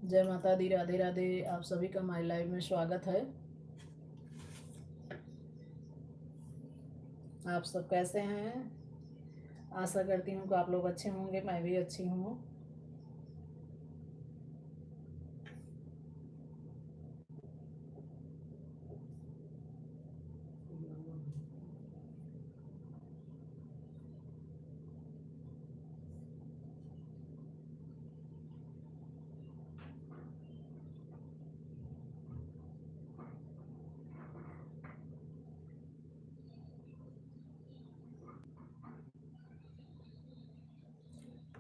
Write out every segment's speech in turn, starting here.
जय माता दी, राधे राधे। आप सभी का माय लाइव में स्वागत है। आप सब कैसे हैं? आशा करती हूँ कि आप लोग अच्छे होंगे, मैं भी अच्छी हूँ।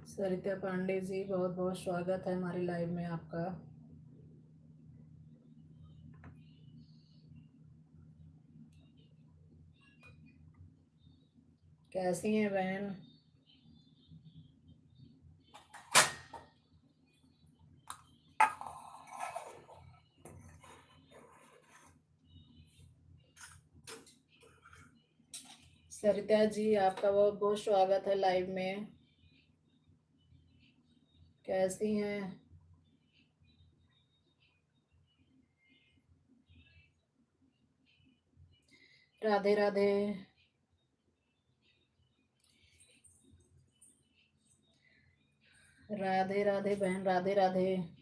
सरिता पांडे जी, बहुत बहुत स्वागत है हमारे लाइव में आपका। कैसी हैं बहन? सरिता जी, आपका बहुत बहुत स्वागत है लाइव में। कैसी हैं? राधे राधे। राधे राधे बहन, राधे राधे।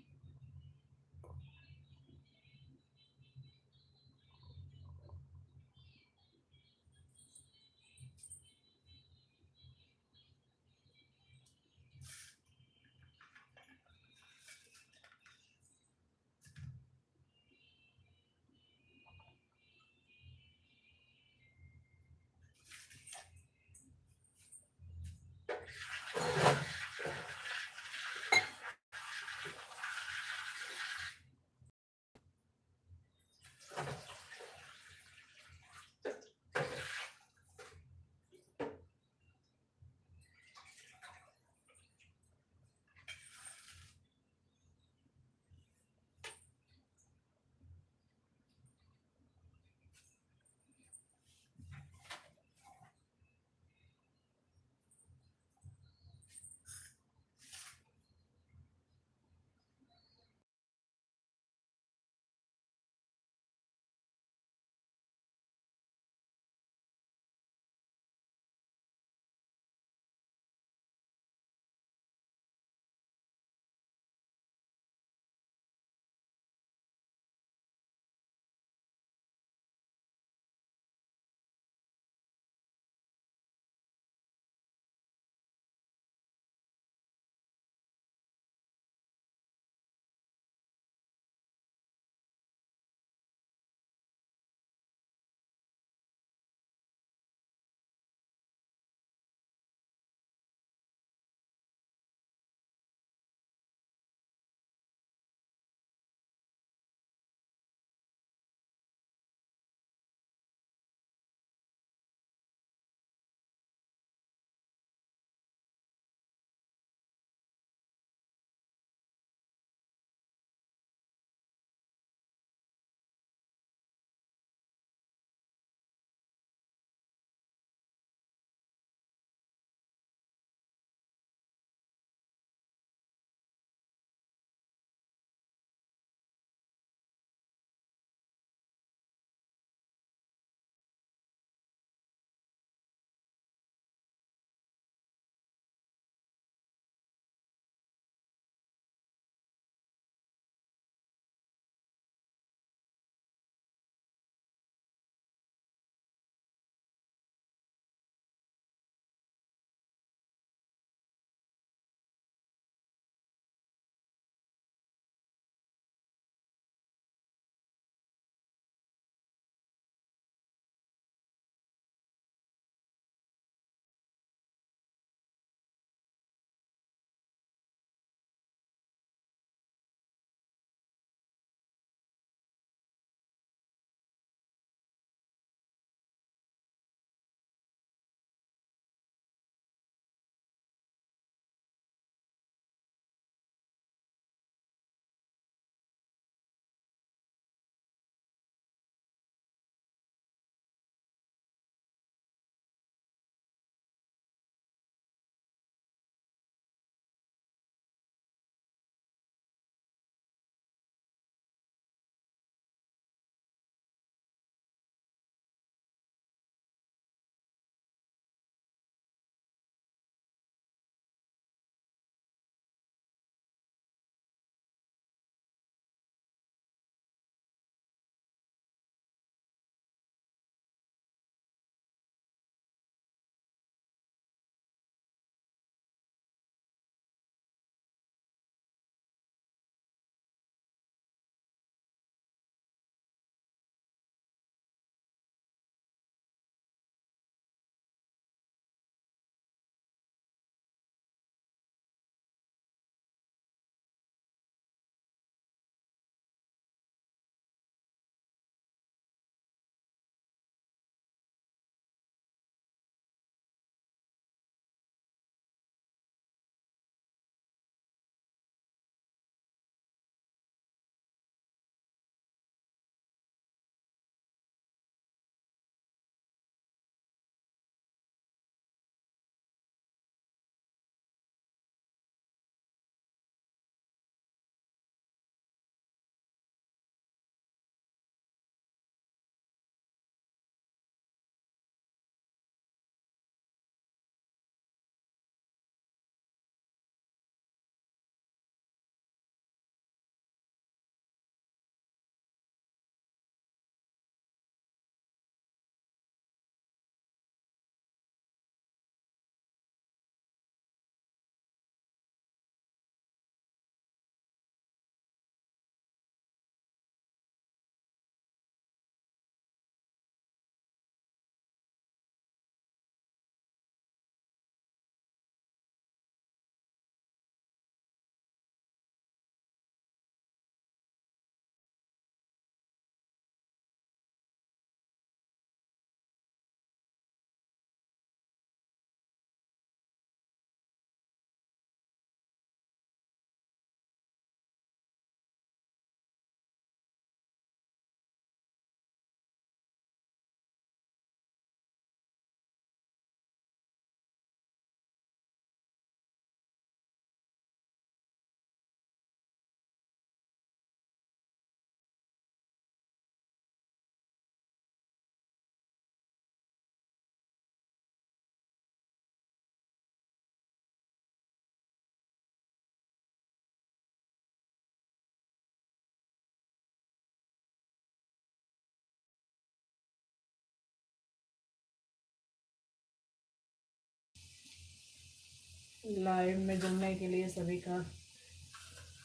लाइव में जुड़ने के लिए सभी का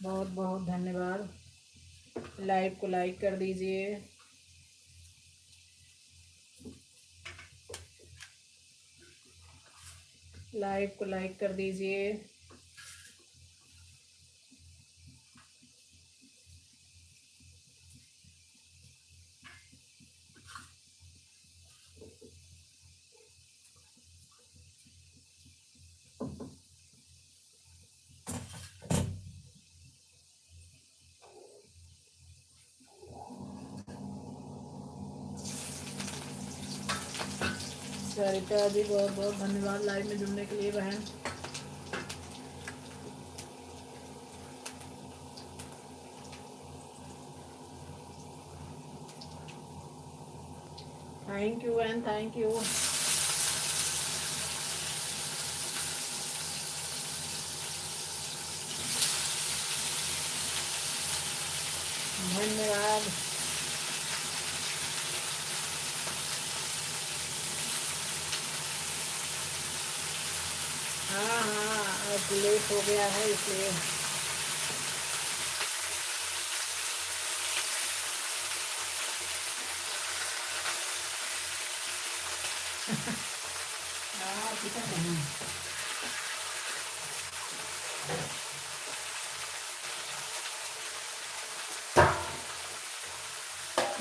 बहुत बहुत धन्यवाद। लाइव को लाइक कर दीजिए। लाइव को लाइक कर दीजिए। सरिता जी बहुत बहुत धन्यवाद लाइव में जुड़ने के लिए बहन। Thank you and thank you. धन्यवाद। हाँ हाँ, आज लेट हो गया है इसलिए। हाँ ठीक है।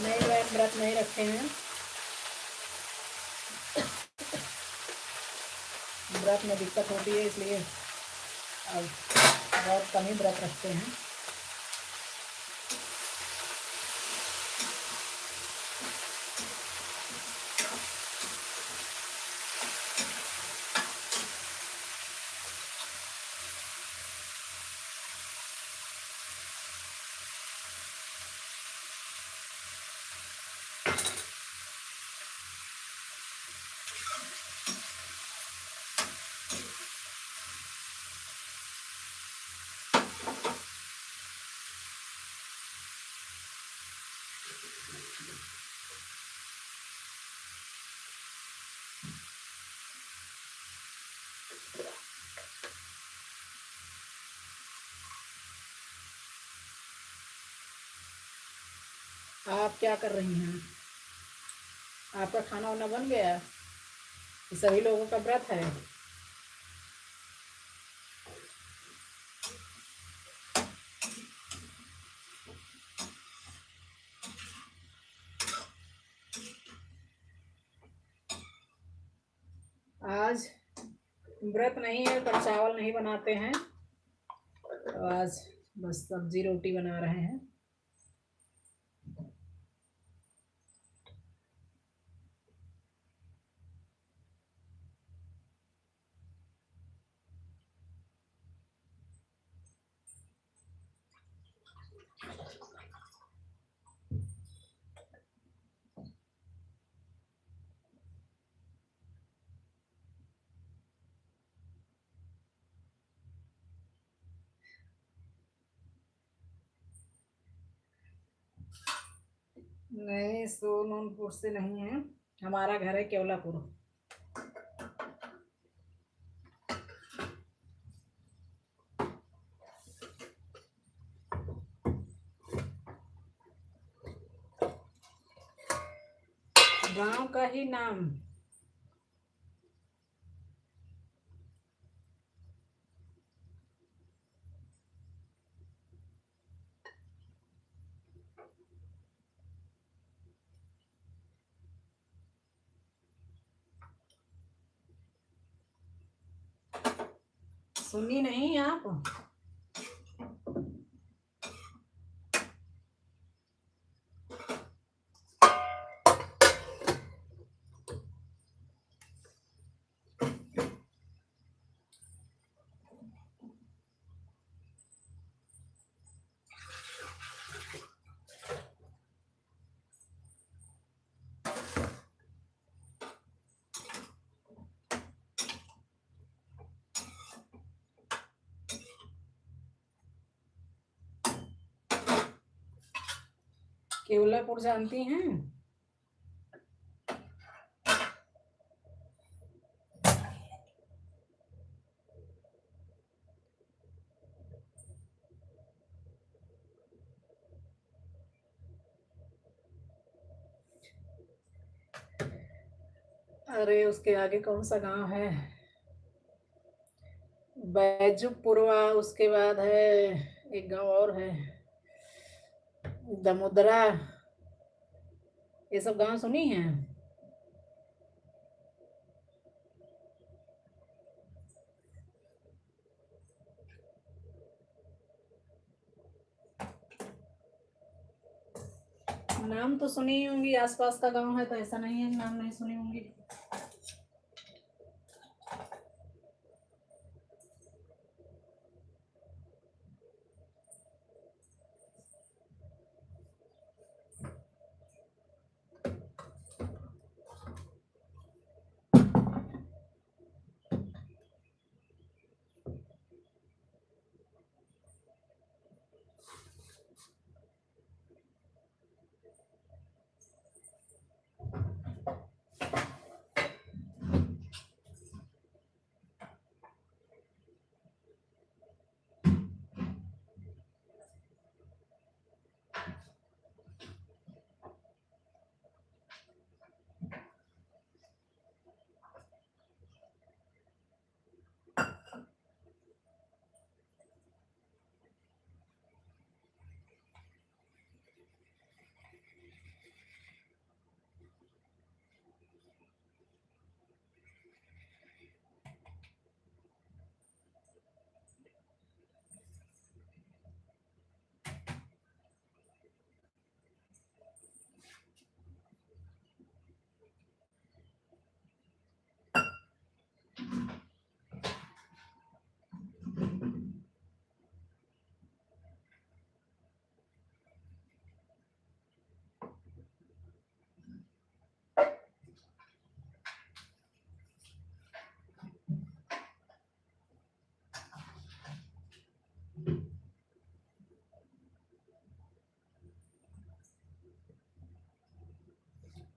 नहीं, व्रत नहीं रखे हैं। व्रत में दिक्कत होती है इसलिए अब बहुत कम ही व्रत रखते हैं। आप क्या कर रही हैं? आपका खाना वाना बन गया? सभी लोगों का व्रत है? आज व्रत नहीं है पर चावल नहीं बनाते हैं, तो आज बस सब्जी रोटी बना रहे हैं। नहीं, सोनपुर से नहीं है, हमारा घर है केवलापुर। गांव का ही नाम? सुनी नहीं आप? केवलापुर जानती हैं? अरे उसके आगे कौन सा गांव है? बैजुपुरवा, उसके बाद है एक गांव और है, दमोदरा। ये सब गांव सुनी हैं? नाम तो सुनी होंगी, आसपास का गांव है तो ऐसा नहीं है नाम नहीं सुनी होंगी।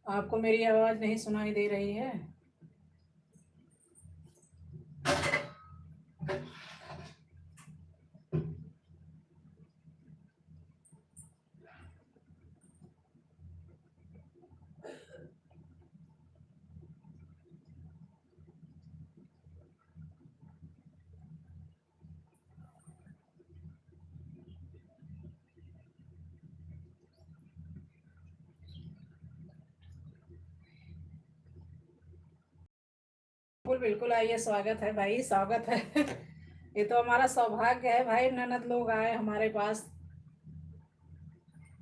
आपको मेरी आवाज नहीं सुनाई दे रही है? बिल्कुल बिल्कुल, आइए, स्वागत है भाई, स्वागत है। ये तो हमारा सौभाग्य है भाई, ननद लोग आए हमारे पास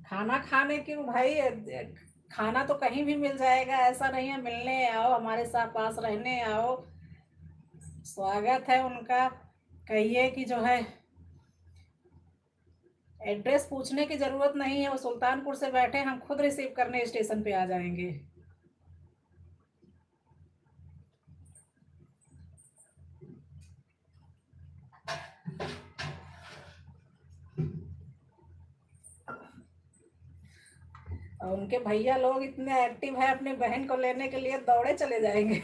खाना खाने। क्यों भाई, खाना तो कहीं भी मिल जाएगा, ऐसा नहीं है। मिलने आओ, हमारे साथ पास रहने आओ, स्वागत है उनका। कहिए कि जो है, एड्रेस पूछने की जरूरत नहीं है, वो सुल्तानपुर से बैठे, हम खुद रिसीव करने स्टेशन पे आ जाएंगे। और उनके भैया लोग इतने एक्टिव है, अपनी बहन को लेने के लिए दौड़े चले जाएंगे।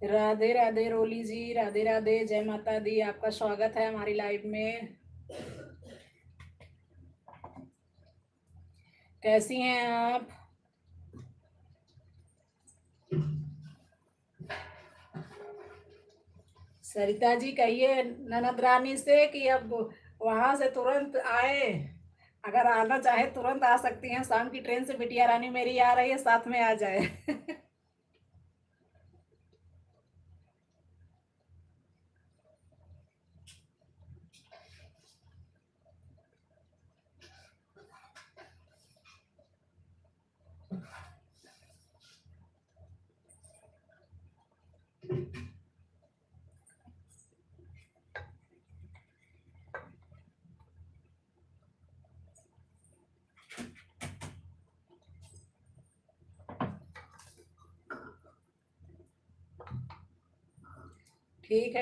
राधे राधे रोली जी, राधे राधे, जय माता दी, आपका स्वागत है हमारी लाइव में। कैसी हैं आप? सरिता जी, कहिए ननद रानी से कि अब वहां से तुरंत आए। अगर आना चाहे तुरंत आ सकती हैं, शाम की ट्रेन से बिटिया रानी मेरी आ रही है, साथ में आ जाए।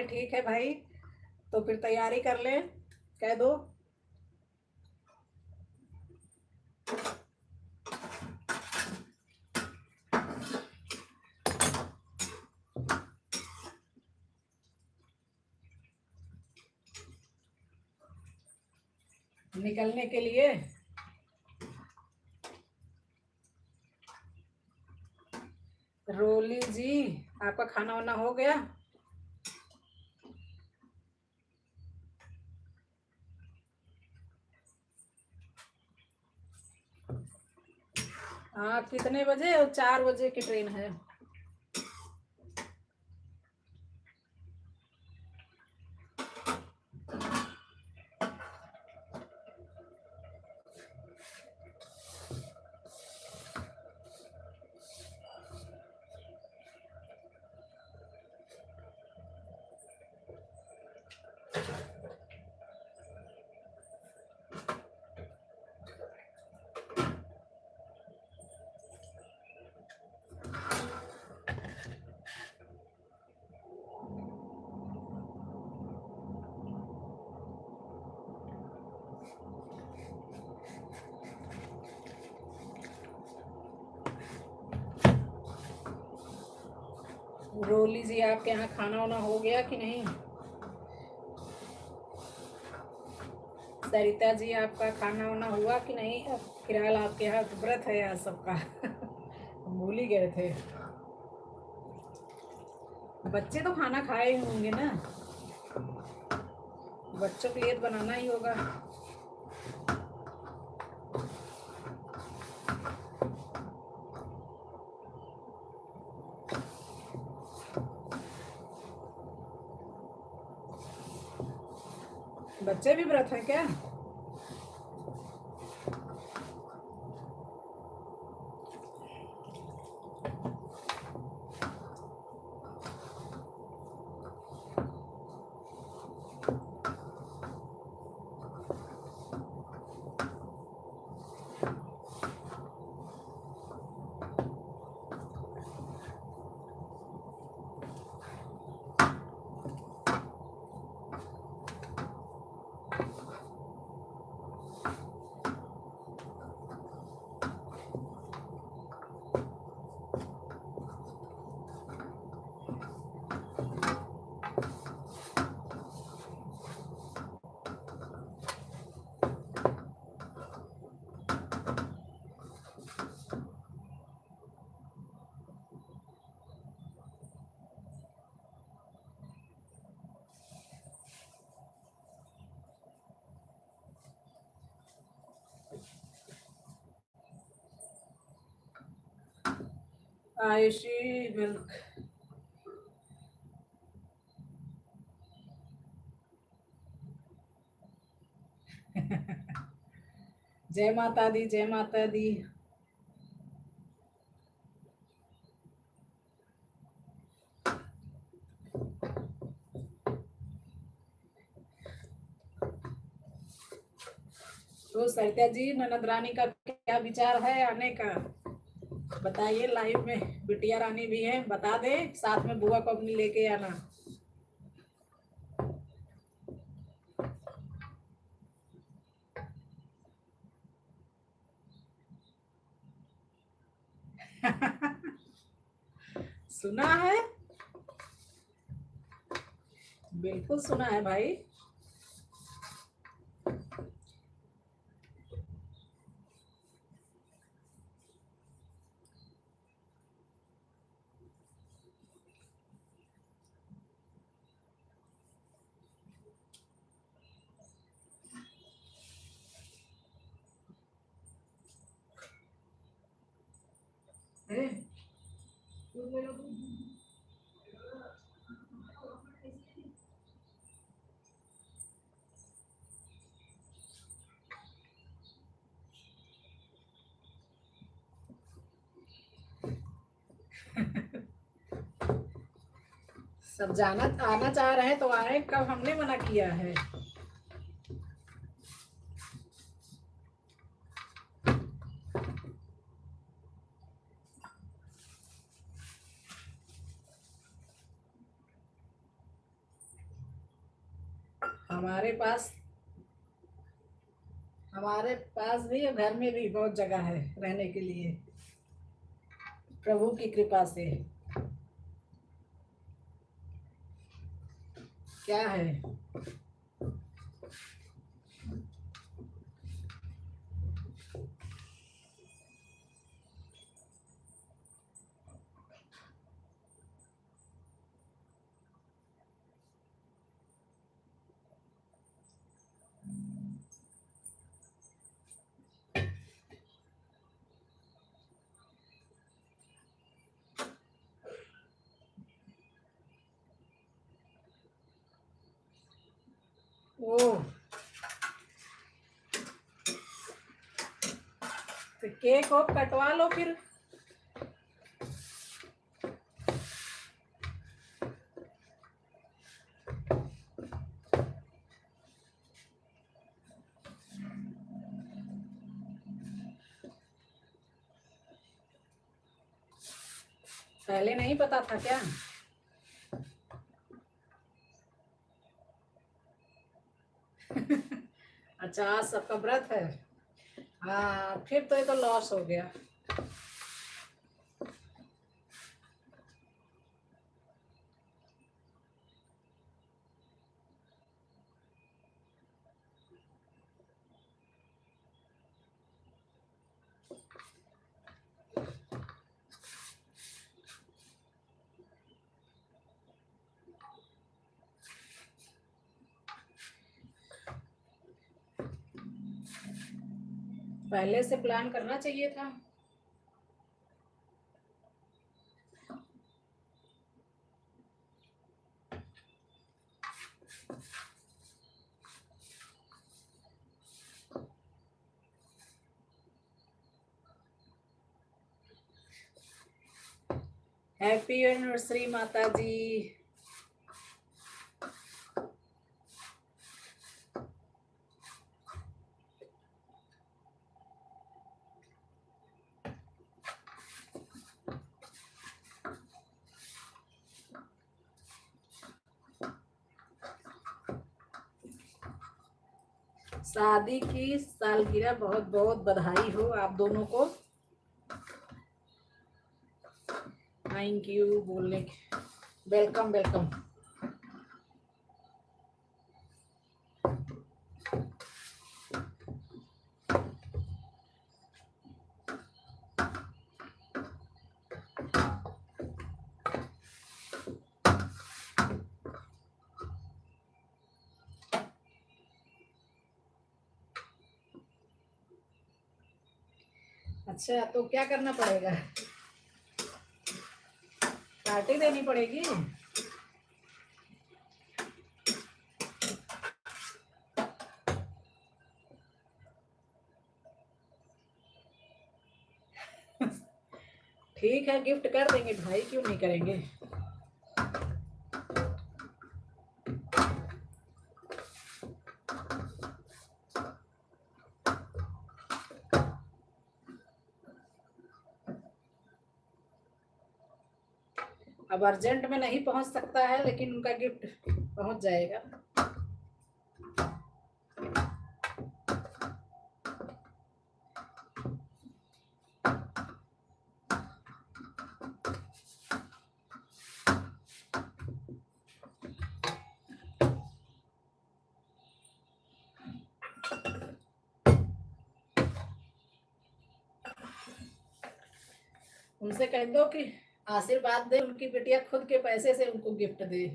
ठीक है भाई, तो फिर तैयारी कर ले, कह दो। निकलने के लिए। रोली जी, आपका खाना वाना हो गया? हाँ, कितने बजे? 4 बजे की ट्रेन है। रोली जी, आपके यहाँ खाना वाना हो गया कि नहीं? सरिता जी, आपका खाना वाना हुआ कि नहीं? फिलहाल आपके यहाँ व्रत है आज सबका। भूल ही गए थे। बच्चे तो खाना खाए ही होंगे ना, बच्चों के लिए तो बनाना ही होगा। बच्चे भी व्रत हैं क्या? आयुषी मिल्क। जय माता दी, जय माता दी। तो सरिता जी, ननद रानी का क्या विचार है आने का? बताइए लाइव में। बिटिया रानी भी है, बता दे, साथ में बुआ को अपनी लेके आना। सुना है, बिल्कुल सुना है भाई। सब जाना आना चाह रहे हैं तो आए, कब हमने मना किया है? हमारे पास हमारे पास भी और घर में भी बहुत जगह है रहने के लिए, प्रभु की कृपा से। क्या है? ओह, तो केक और कटवा लो फिर। पहले नहीं पता था क्या? अच्छा, आज सबका व्रत है। हाँ, फिर तो ये तो लॉस हो गया। पहले से प्लान करना चाहिए था। हैप्पी एनिवर्सरी माता जी। शादी की सालगिरह बहुत बहुत बधाई हो आप दोनों को। थैंक यू बोलने, वेलकम वेलकम। अच्छा, तो क्या करना पड़ेगा? पार्टी देनी पड़ेगी। ठीक है, गिफ्ट कर देंगे भाई, क्यों नहीं करेंगे। अब अर्जेंट में नहीं पहुंच सकता है, लेकिन उनका गिफ्ट पहुंच जाएगा। उनसे कह दो कि आशीर्वाद दे, उनकी बिटिया खुद के पैसे से उनको गिफ्ट दे।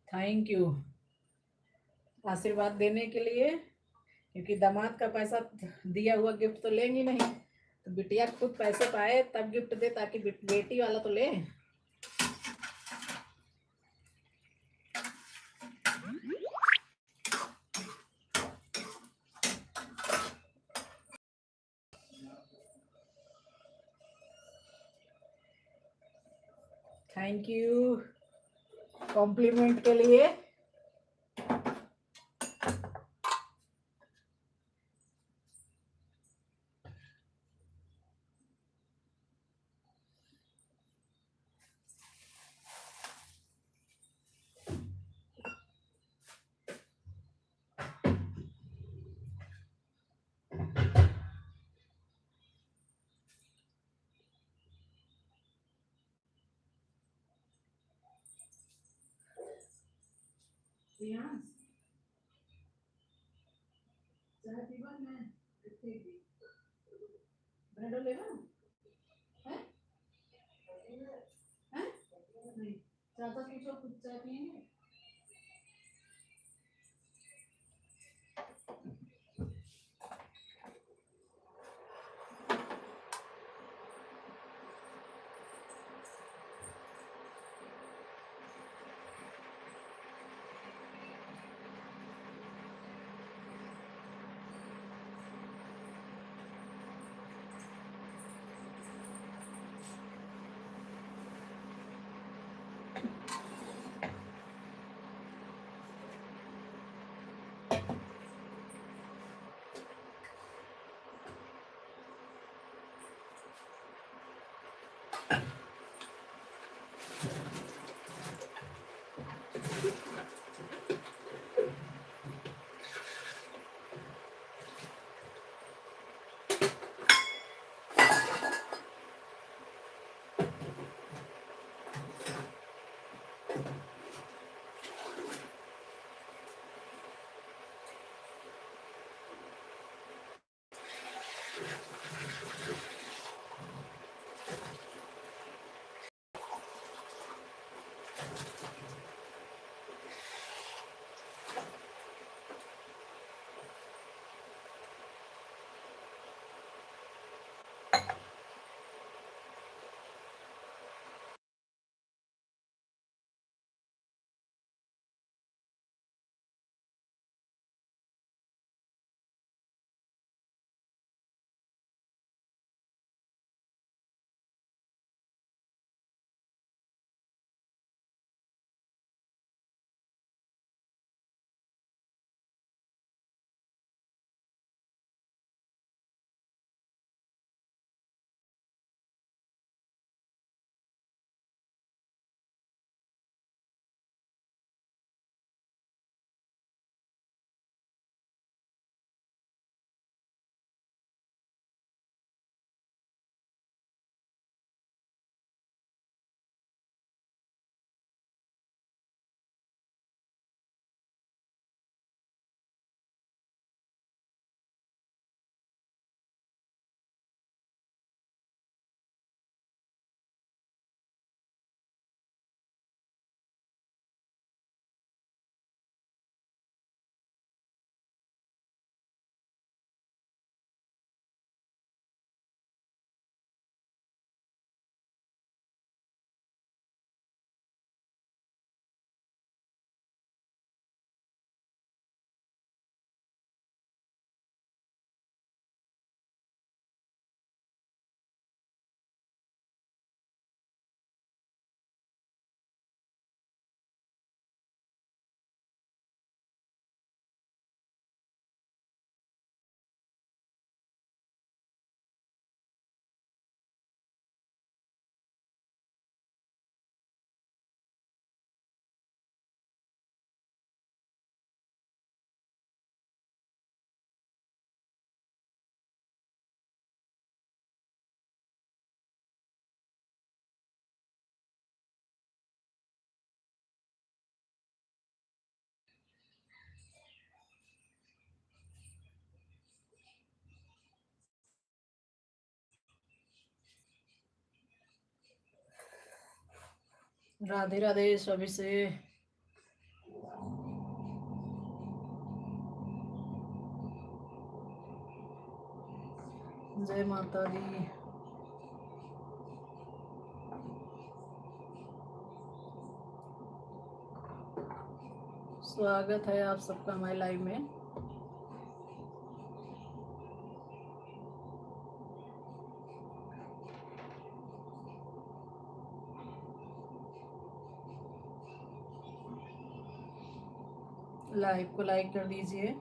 थैंक यू आशीर्वाद देने के लिए, क्योंकि दामाद का पैसा दिया हुआ गिफ्ट तो लेंगी नहीं, तो बिटिया खुद पैसे पाए तब गिफ्ट दे, ताकि बेटी वाला तो ले। थैंक यू कॉम्प्लीमेंट के लिए। ब्रेड लेगा है? हैं? नहीं, चाचा पूछो खुद चाय पियेंगे। राधे राधे सभी से। जय माता दी। स्वागत है आप सबका हमारे लाइव में। लाइव को लाइक कर दीजिए।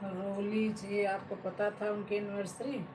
रोली जी, आपको पता था उनकी एनिवर्सरी?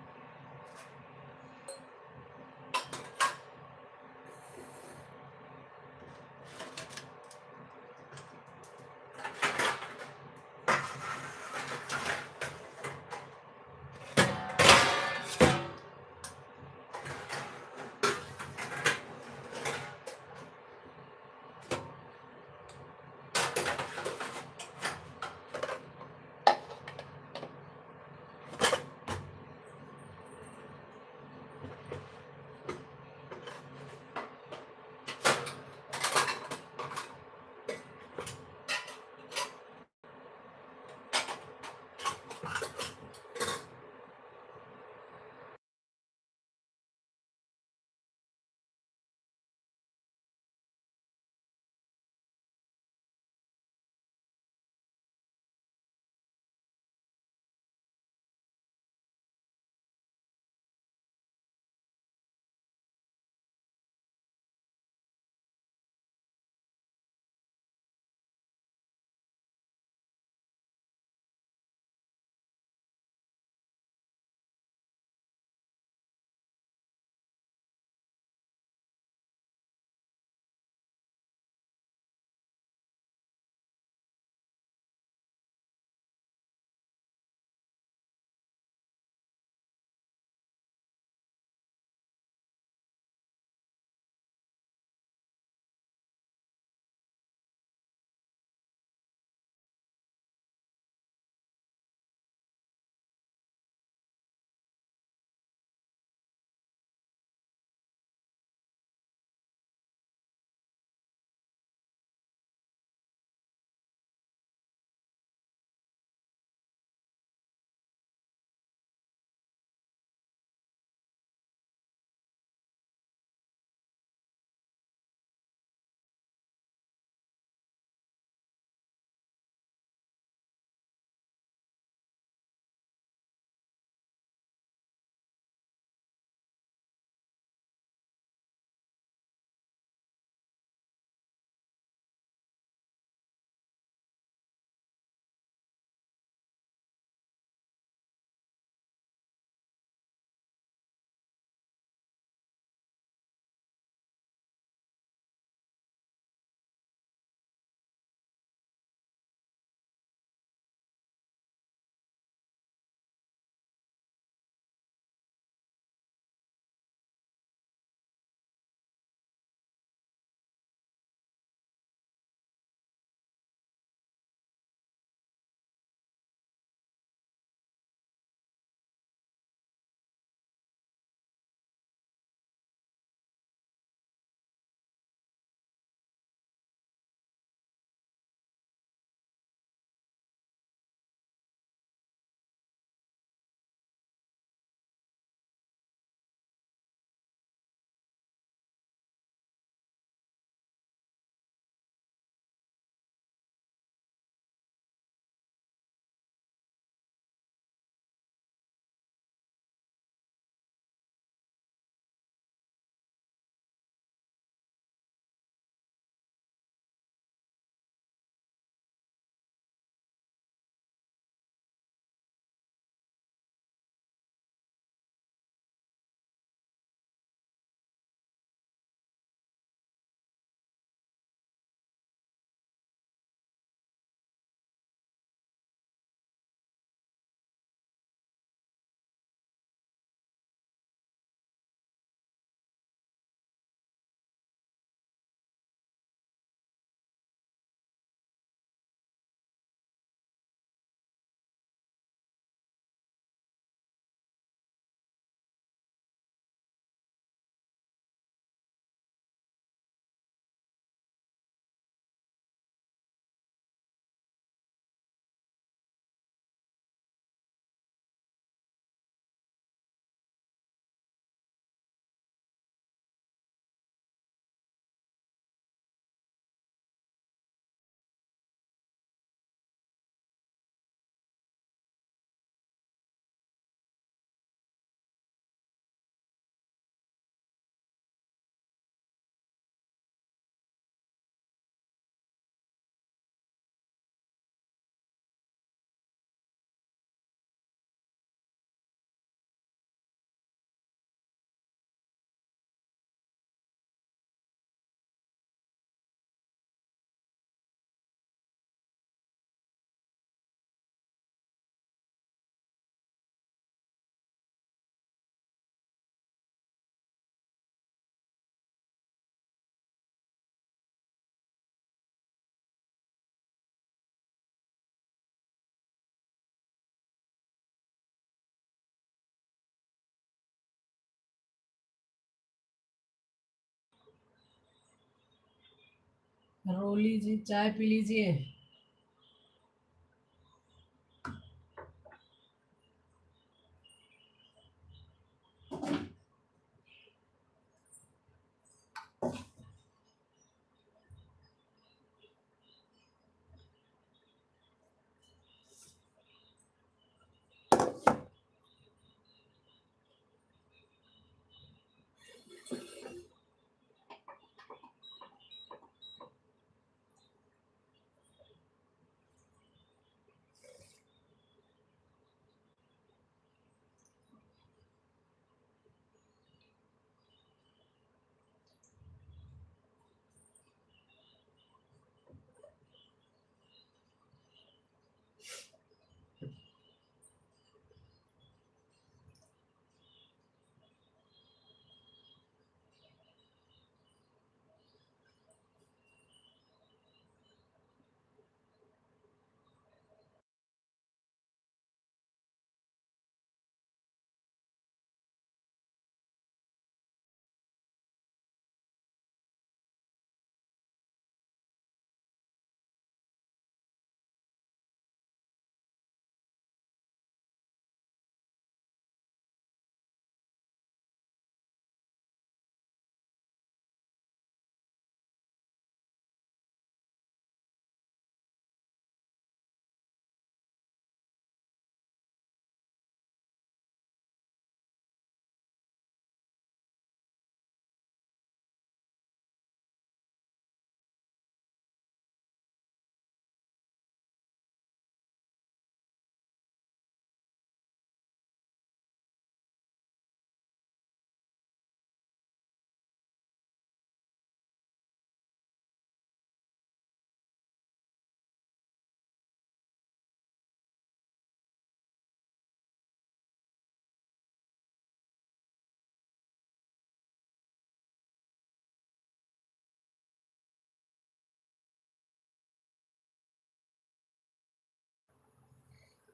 रो लीजिए, चाय पी लीजिए।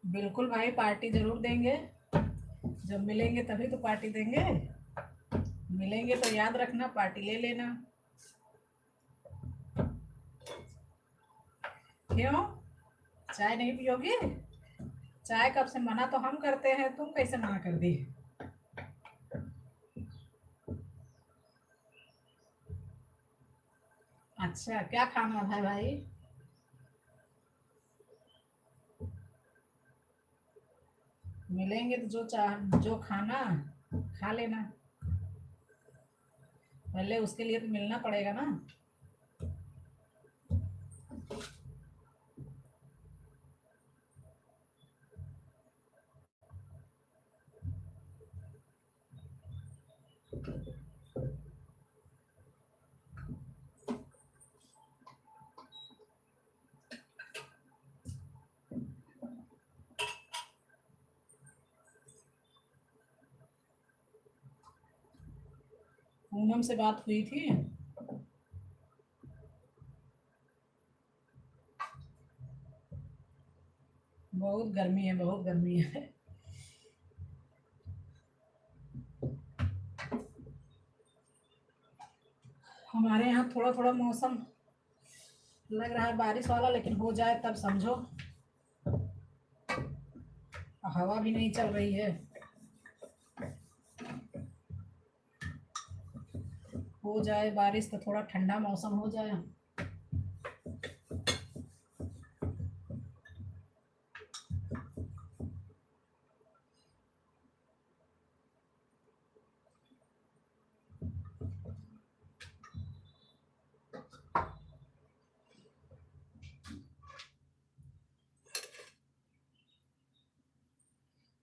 बिल्कुल भाई, पार्टी जरूर देंगे। जब मिलेंगे तभी तो पार्टी देंगे। मिलेंगे तो याद रखना, पार्टी ले लेना। क्यों, चाय नहीं पियोगे? चाय कब से मना तो हम करते हैं, तुम कैसे मना कर दी? अच्छा, क्या खाना है भाई? मिलेंगे तो जो चाह जो खाना खा लेना। पहले उसके लिए तो मिलना पड़ेगा ना। पूनम से बात हुई थी? बहुत गर्मी है, बहुत गर्मी है। हमारे यहाँ थोड़ा थोड़ा मौसम लग रहा है बारिश वाला, लेकिन हो जाए तब समझो। हवा भी नहीं चल रही है। हो जाए बारिश तो थोड़ा ठंडा मौसम हो जाए।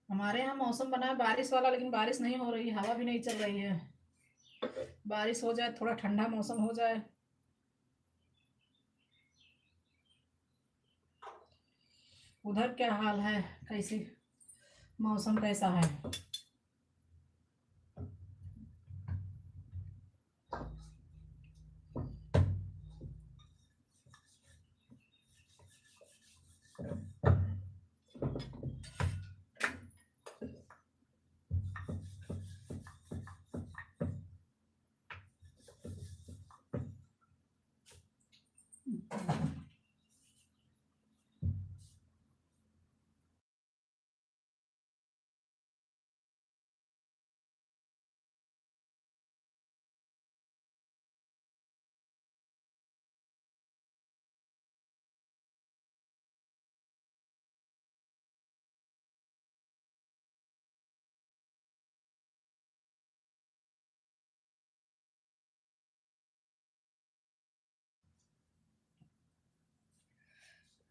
हमारे यहाँ मौसम बना है बारिश वाला, लेकिन बारिश नहीं हो रही, हवा भी नहीं चल रही है। बारिश हो जाए, थोड़ा ठंडा मौसम हो जाए। उधर क्या हाल है, कैसी मौसम कैसा है?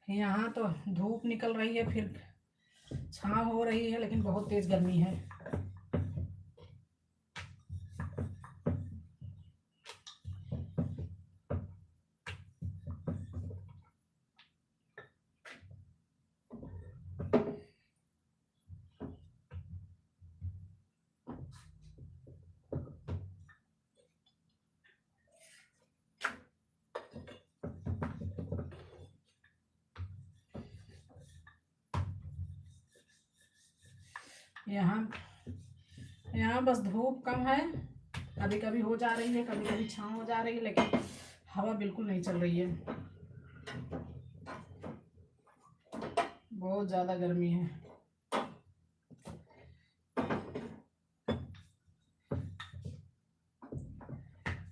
यहाँ तो धूप निकल रही है, फिर छाँव हो रही है, लेकिन बहुत तेज गर्मी है। यहाँ यहाँ बस धूप कम है, कभी कभी हो जा रही है, कभी कभी छाँव हो जा रही है, लेकिन हवा बिल्कुल नहीं चल रही है। बहुत ज़्यादा गर्मी है।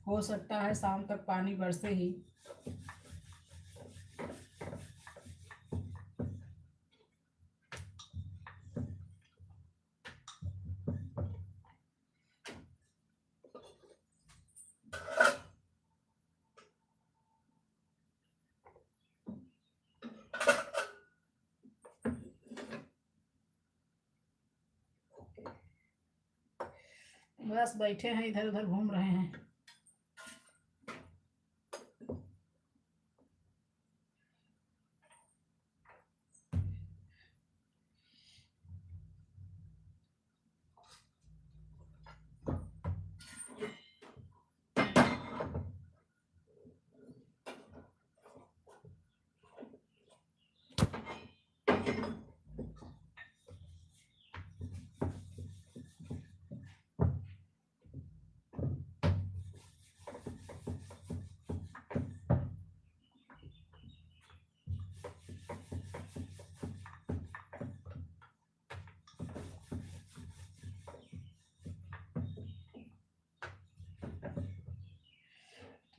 हो सकता है शाम तक पानी बरसे ही। बस बैठे हैं, इधर उधर घूम रहे हैं।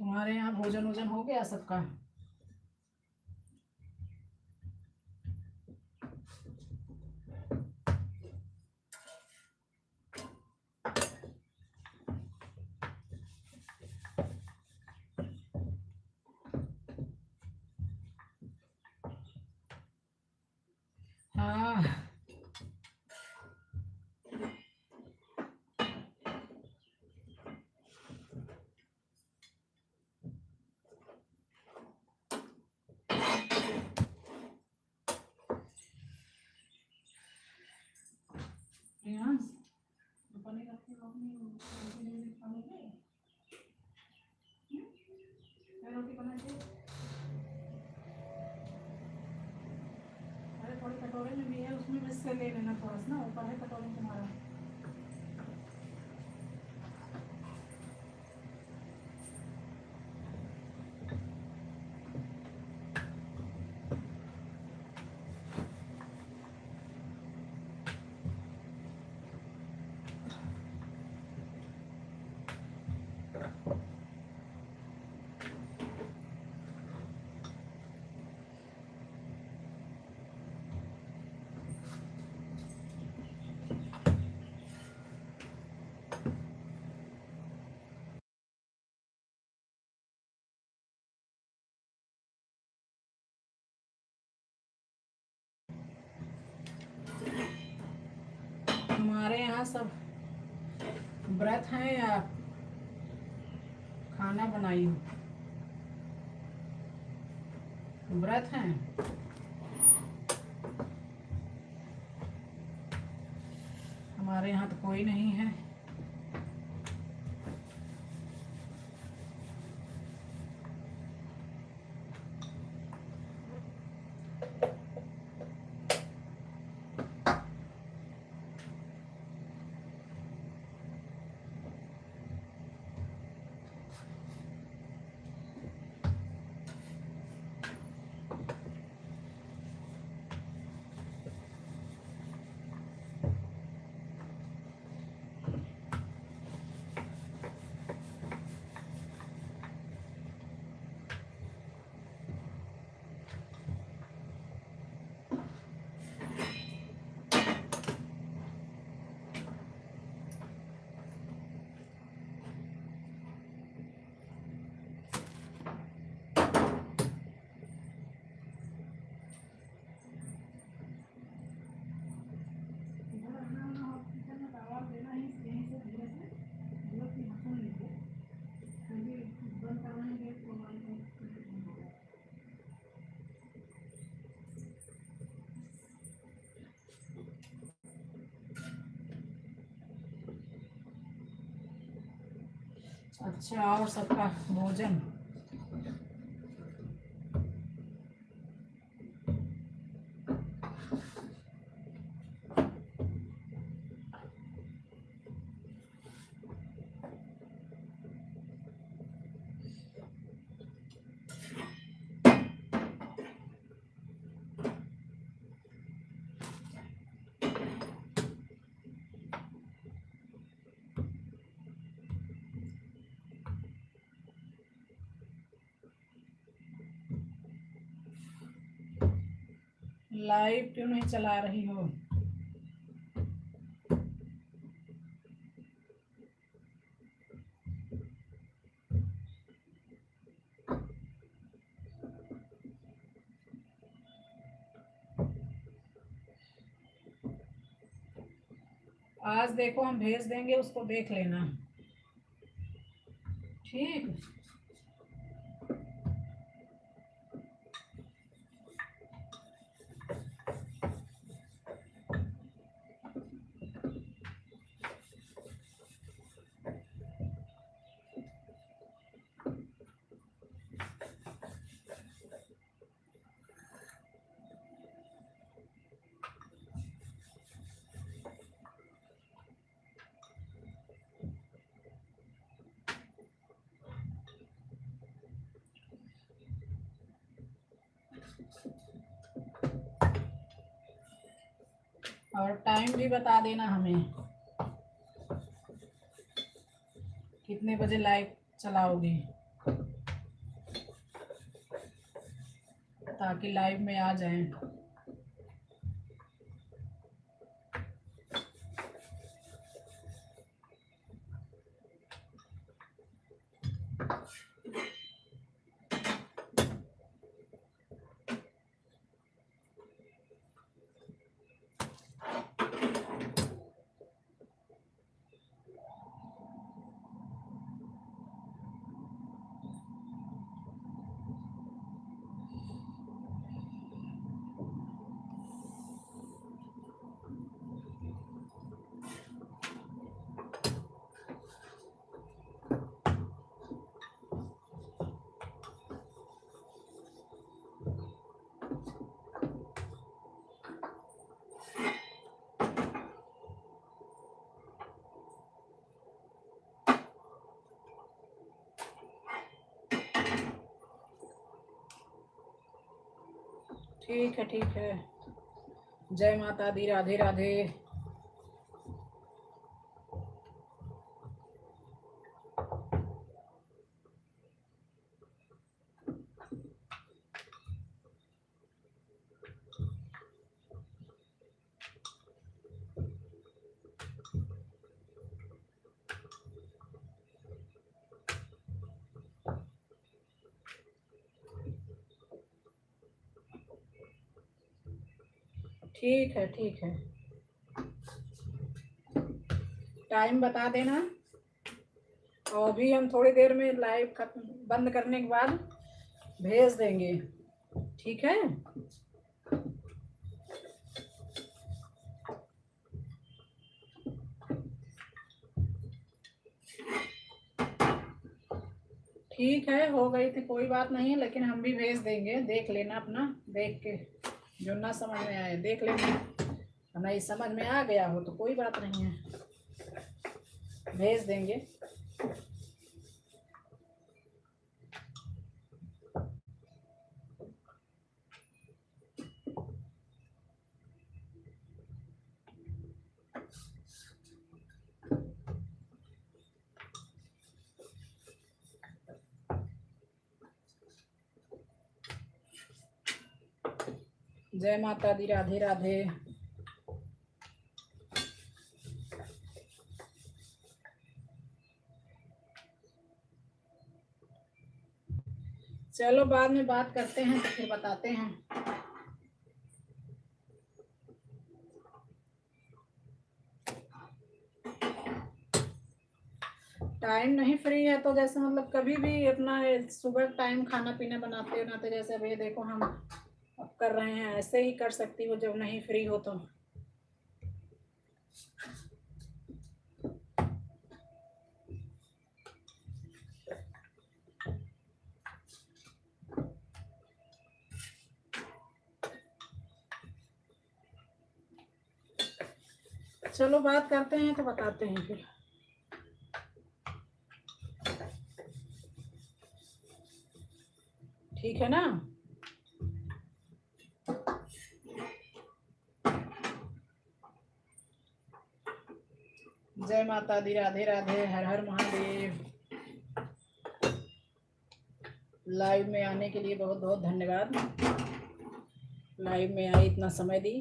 तुम्हारे यहाँ भोजन वोजन हो गया सबका? हाँ, रोटी बना दे। अरे थोड़ी कटोरे में भी है, उसमें भी से ले लेना थोड़ा सा ना, ऊपर है कटोरे तुम्हारा। हमारे यहाँ सब व्रत हैं या खाना बनाई हो? व्रत हैं। हमारे यहाँ तो कोई नहीं है। अच्छा, और सबका भोजन? लाइव क्यों नहीं चला रही हो? आज देखो हम भेज देंगे, उसको देख लेना। ठीक। और टाइम भी बता देना हमें, कितने बजे लाइव चलाओगे, ताकि लाइव में आ जाएं। ठीक है, ठीक है। जय माता दी, राधे राधे। ठीक है, ठीक है। टाइम बता देना, और अभी हम थोड़ी देर में लाइव खत्म बंद करने के बाद भेज देंगे। ठीक है। ठीक है, हो गई थी कोई बात नहीं, लेकिन हम भी भेज देंगे, देख लेना अपना, देख के जो ना समझ में आए देख लेना, नहीं समझ में आ गया हो तो कोई बात नहीं है, भेज देंगे। जय माता दी, राधे राधे। चलो बाद में बात करते हैं, तो फिर बताते हैं। टाइम नहीं फ्री है तो जैसे मतलब कभी भी अपना सुबह टाइम खाना पीना बनाते बनाते, जैसे अभी देखो हम अब कर रहे हैं, ऐसे ही कर सकती हो जब नहीं फ्री हो तो। चलो बात करते हैं तो बताते हैं फिर। ठीक है ना। जय माता दी, राधे राधे, हर हर महादेव। लाइव में आने के लिए बहुत बहुत धन्यवाद। लाइव में आई, इतना समय दी।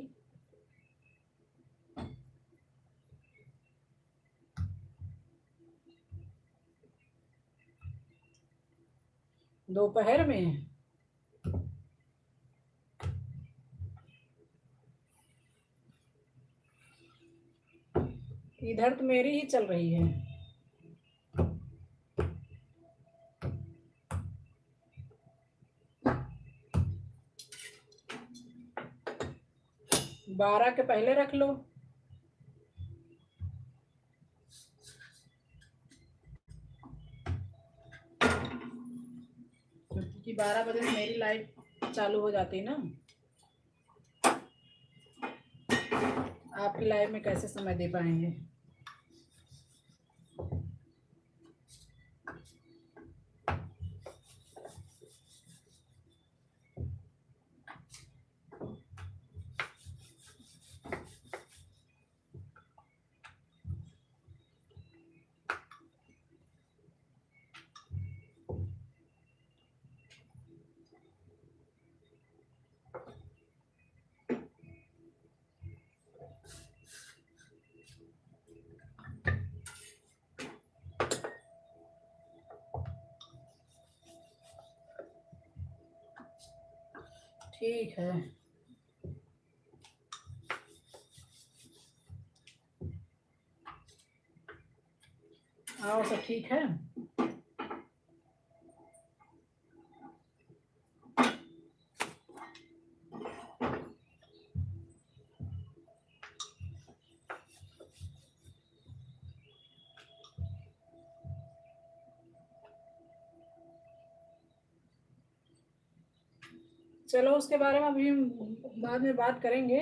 दोपहर में इधर तो मेरी ही चल रही है। 12 के पहले रख लो। क्योंकि 12 बजे से मेरी लाइव चालू हो जाती है ना। आपकी लाइव में कैसे समय दे पाएंगे। ठीक है। और सब ठीक है। चलो उसके बारे में अभी बाद में बात करेंगे।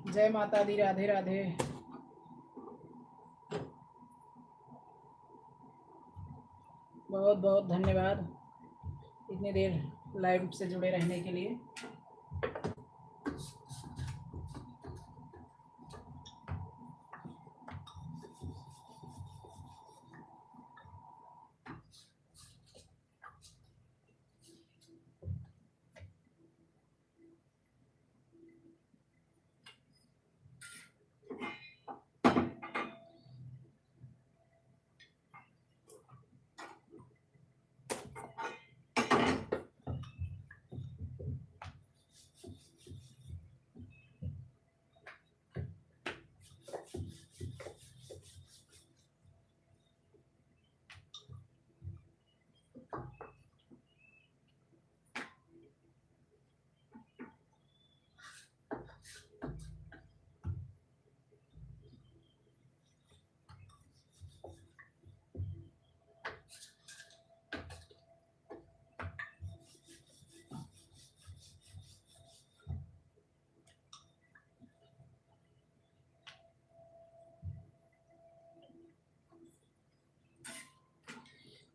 जय माता दी, राधे राधे। बहुत बहुत धन्यवाद इतनी देर लाइव से जुड़े रहने के लिए।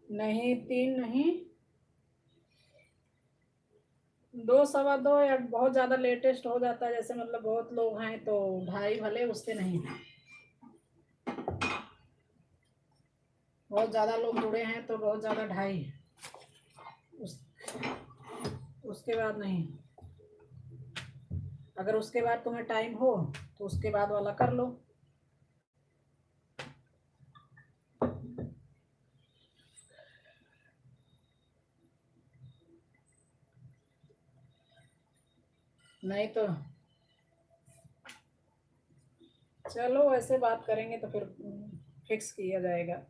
नहीं 3 नहीं, 2 सवा 2, या बहुत ज़्यादा लेटेस्ट हो जाता है, जैसे मतलब बहुत लोग हैं तो 2:30 भले, उससे नहीं। बहुत ज़्यादा लोग जुड़े हैं तो बहुत ज़्यादा 2:30, उसके बाद नहीं। अगर उसके बाद तुम्हें टाइम हो तो उसके बाद वाला कर लो। नहीं तो चलो ऐसे बात करेंगे तो फिर फिक्स किया जाएगा।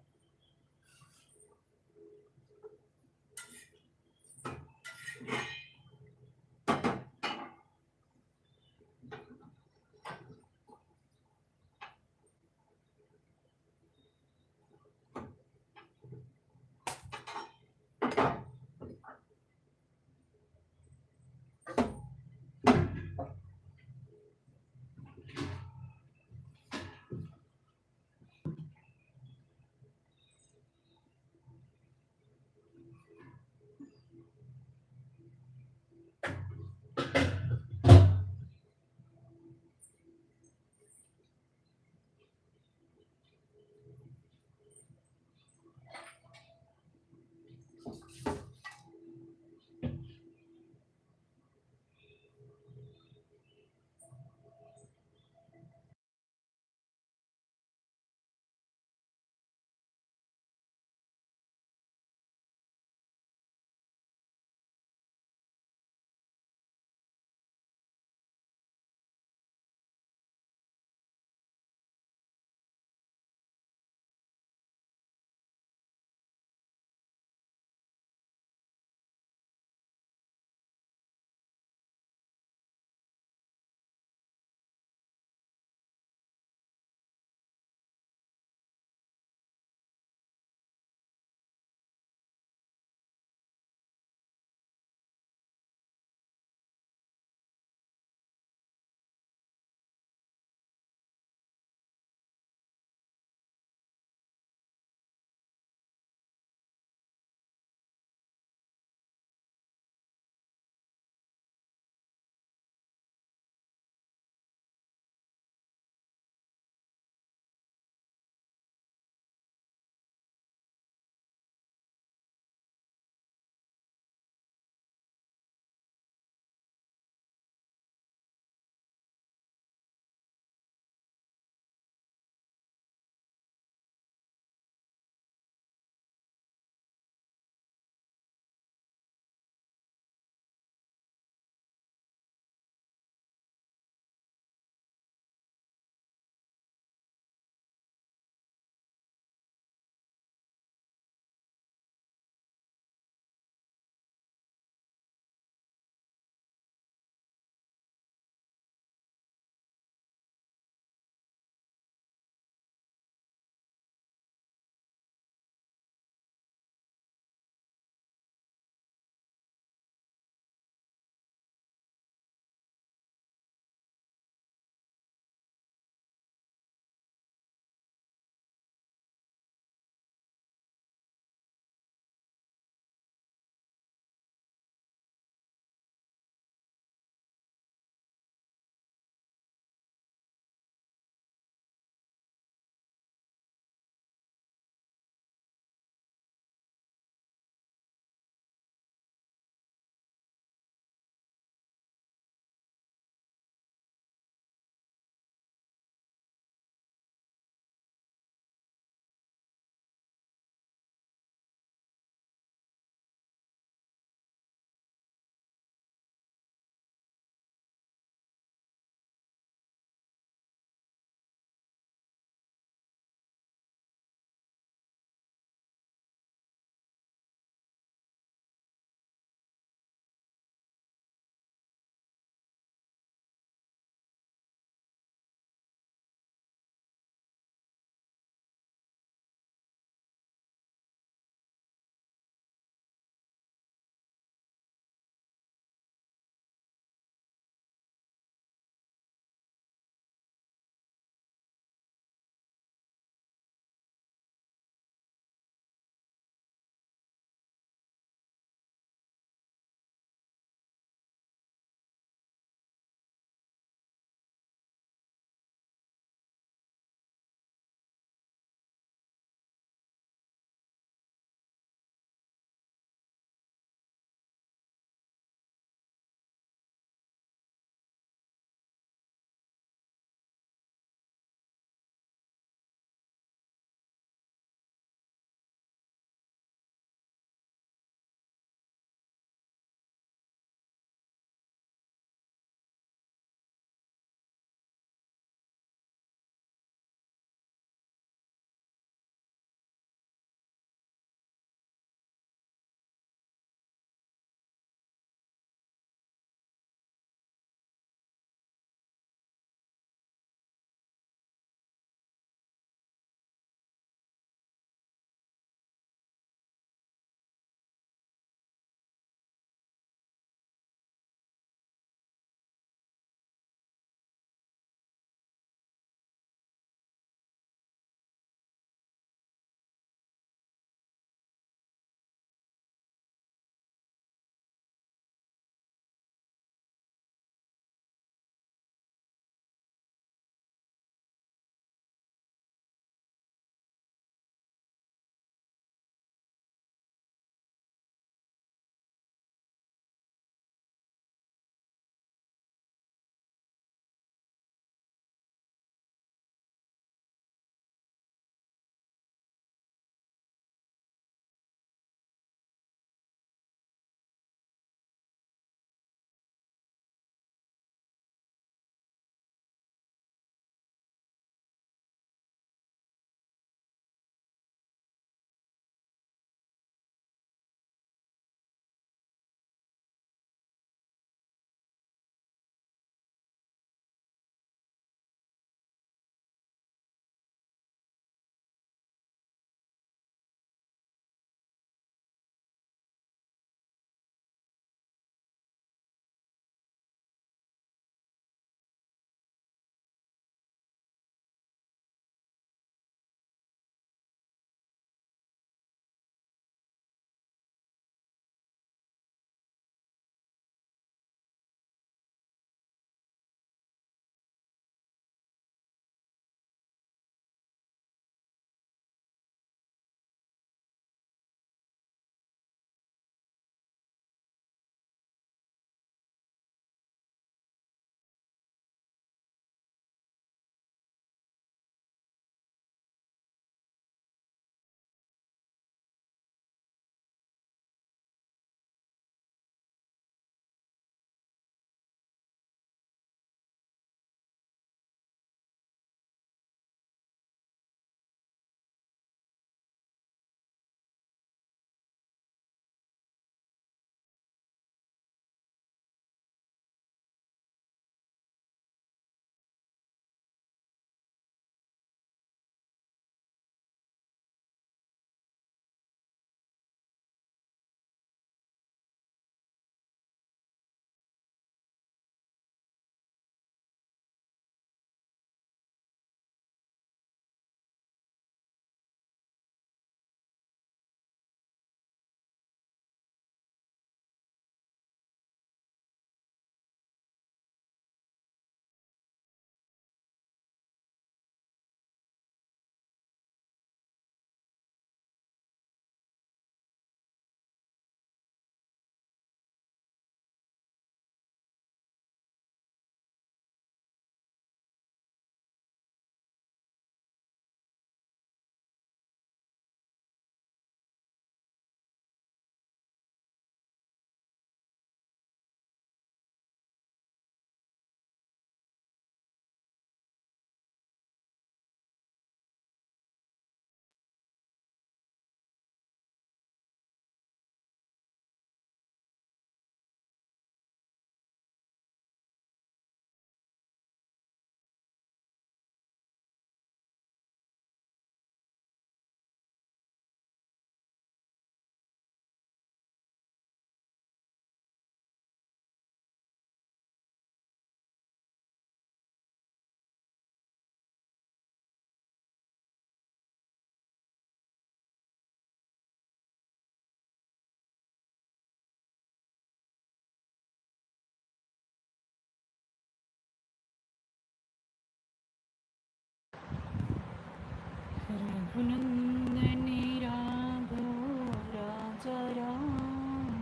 रघुनंदनी राघव राजा राम,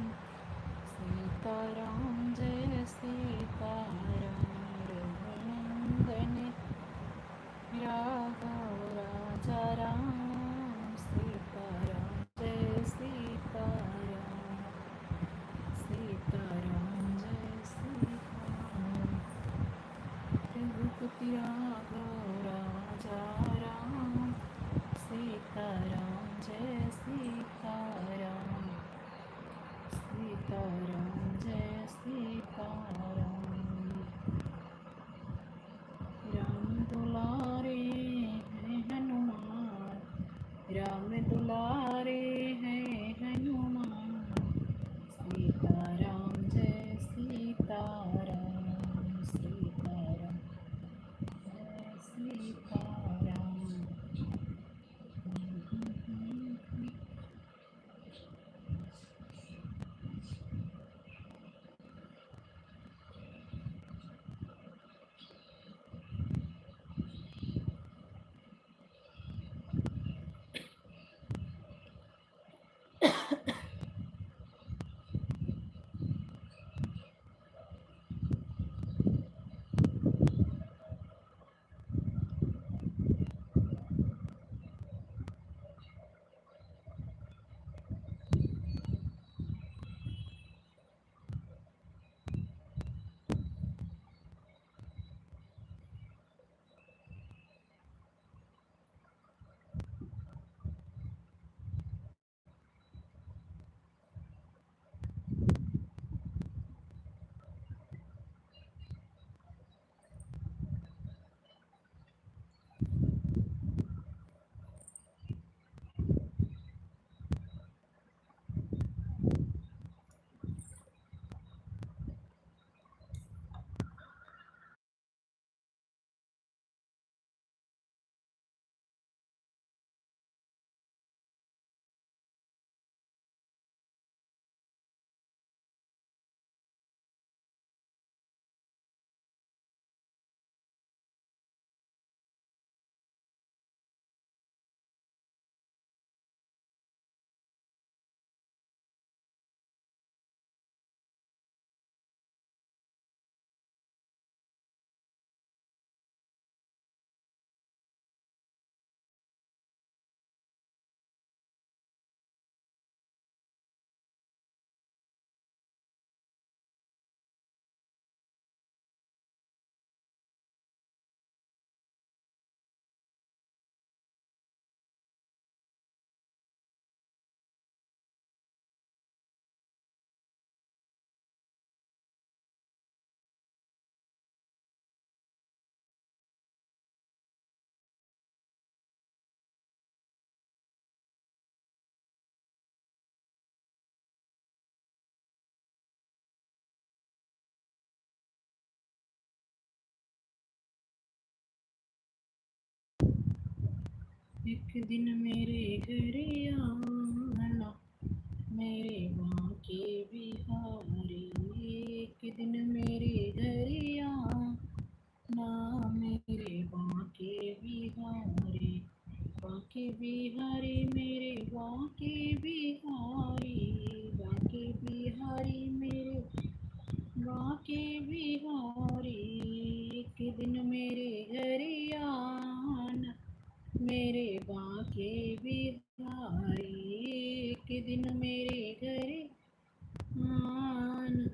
सीताराम जय सीताराम। रघुनंदनी राघव राजा राम, सीताराम जय सीताराम, सीताराम जय सीताराम। रघुपति राघव राजा राम, सीताराम जय सीताराम, सीताराम जय सीताराम। राम दुलारे हैं हनुमान, राम दुलारे हैं हनुमान, सीताराम जय सीताराम, सीताराम जय सीताराम। एक दिन मेरे घर आना, मेरे बांके बिहारी, एक दिन मेरे घर आना, मेरे बांके बिहारी, बांके बिहारी मेरे बांके बिहारी, बांके बिहारी मेरे बांके बिहारी, एक दिन मेरे घर आना, मेरे बांके बिहारी, एक दिन मेरे घर आना।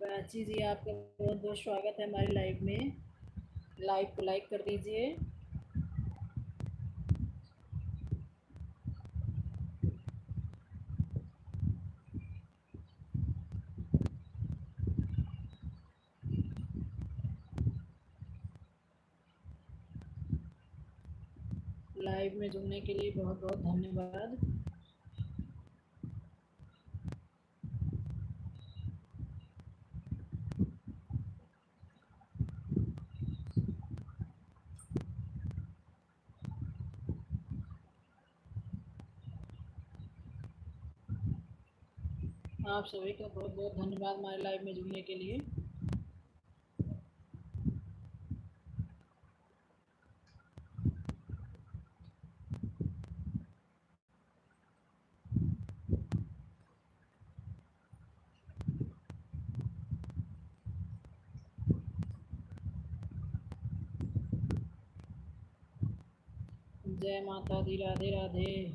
प्राची जी, आपका बहुत बहुत स्वागत है हमारे लाइव में। लाइव को लाइक कर दीजिए। लाइव में जुड़ने के लिए बहुत बहुत धन्यवाद। आप सभी का बहुत बहुत धन्यवाद हमारे लाइव में जुड़ने के लिए। जय माता दी। राधे राधे।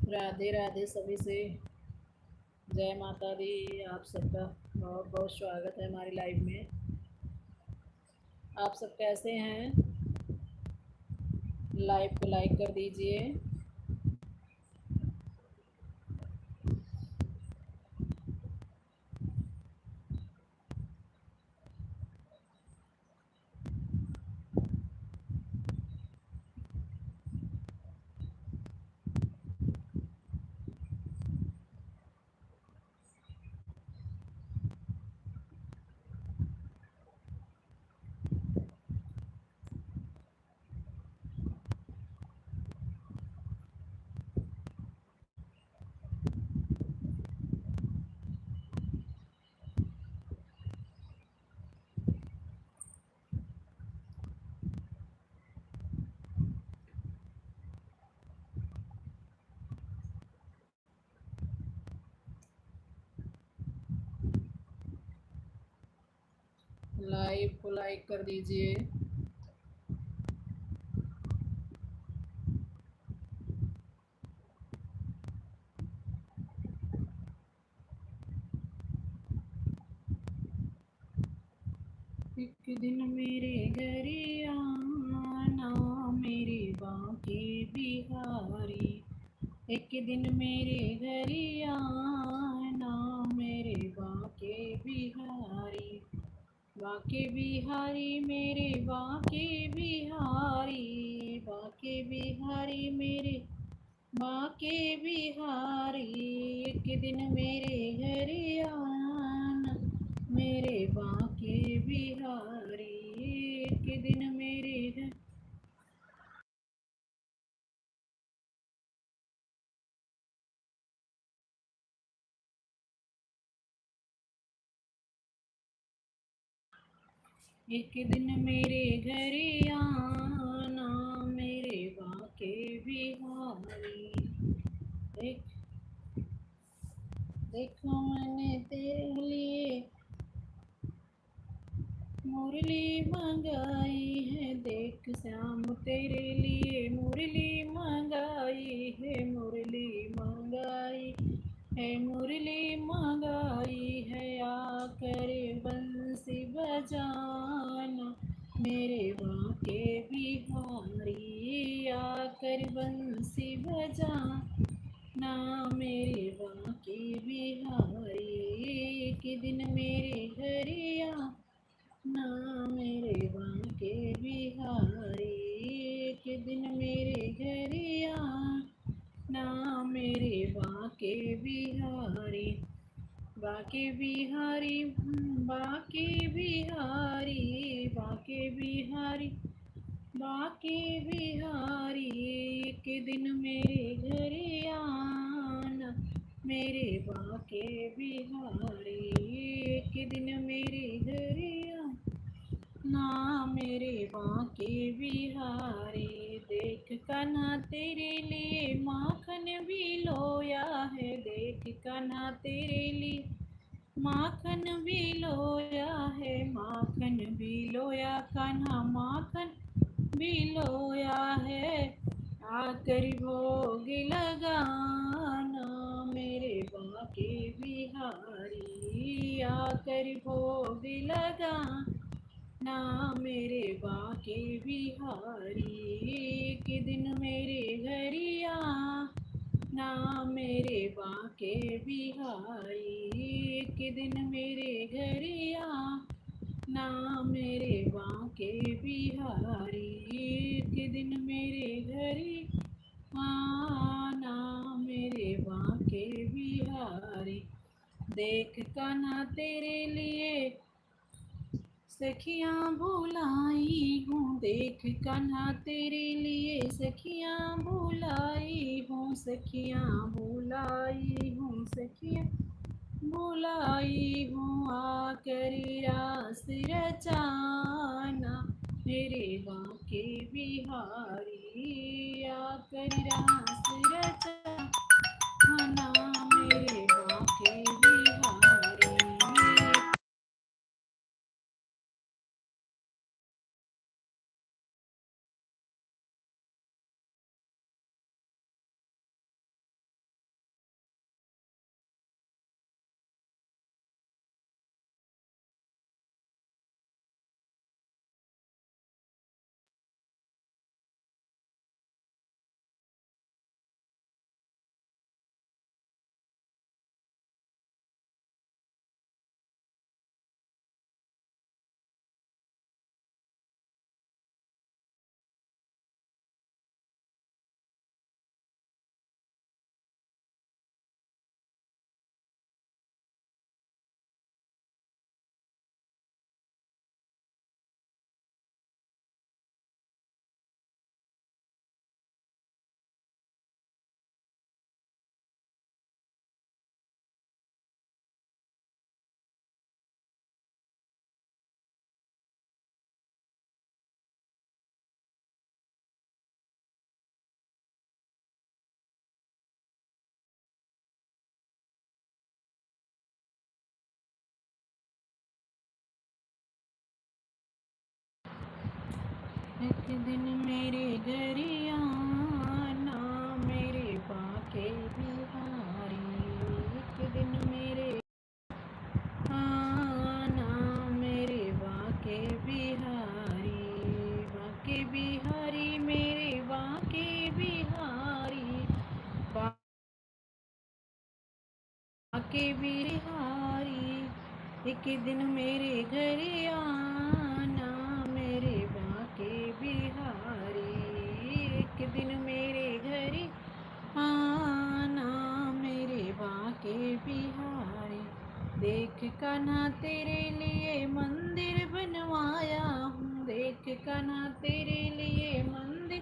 राधे राधे सभी से। जय माता दी। आप सबका बहुत बहुत स्वागत है हमारी लाइव में। आप सब कैसे हैं? लाइव को लाइक कर दीजिए। लाइव को लाइक कर दीजिए। एक दिन मेरे घर आना मेरे बांके बिहारी। एक दिन मेरे घर आना मेरे बांके बिहारी। बांके बिहारी मेरे बांके बिहारी। बांके बिहारी मेरे बांके बिहारी। एक दिन मेरे घर आना मेरे बांके बिहारी। एक दिन मेरे घर। एक दिन मेरे घर आना मेरे बांके बिहारी। देख देखो मैंने तेरे लिए मुरली मंगाई है। देख श्याम तेरे लिए मुरली मंगाई है। मुरली मंगाई है। मुरली मंगाई है। आकर बंसी बजाना मेरे बांके बिहारी। आकर बंसी बजाना मेरे बांके बिहारी। एक दिन मेरे घर ना मेरे बांके बिहारी। एक दिन मेरे घर ना मेरे बांके बिहारी। बांके बिहारी बांके बिहारी। बांके बिहारी बांके बिहारी। एक दिन मेरे घर आना मेरे बांके बिहारी। एक दिन मेरे घर ना मेरे बांके बिहारी। देख कान्हा तेरे लिए माखन भी लोया है। देख कान्हा तेरे लिए माखन भी लोया है। माखन भी लोया कान्हा माखन भी लोया है। आकर भोग लगाना मेरे बांके बिहारी। आकर भोग लगाना मेरे बांके बिहारी। एक दिन मेरे घर ना मेरे बांके बिहारी। एक दिन मेरे घर ना मेरे बांके बिहारी। एक दिन मेरे घर आना मेरे बांके बिहारी। देख कान्हा तेरे लिए सखियाँ बुलाई हूँ। देख कान्हा तेरे लिए सखियाँ बुलाई हूँ। सखियाँ बुलाई हूँ। सखियाँ बुलाई हूँ। आकर रास रचाना मेरे बांके बिहारी। आकर रास रचाना मेरे एक दिन मेरे घर आना मेरे बाके बिहारी, एक दिन मेरे आना मेरे बाके बिहारी, बाके बिहारी मेरे बाके बिहारी, बाके बिहारी, एक दिन मेरे घर आना मेरे बाके बिहारी, एक दिन मेरे घर आना मेरे बाके बिहारी। देख कान्हा तेरे लिए मंदिर बनवाया हूँ, देख कान्हा तेरे लिए मंदिर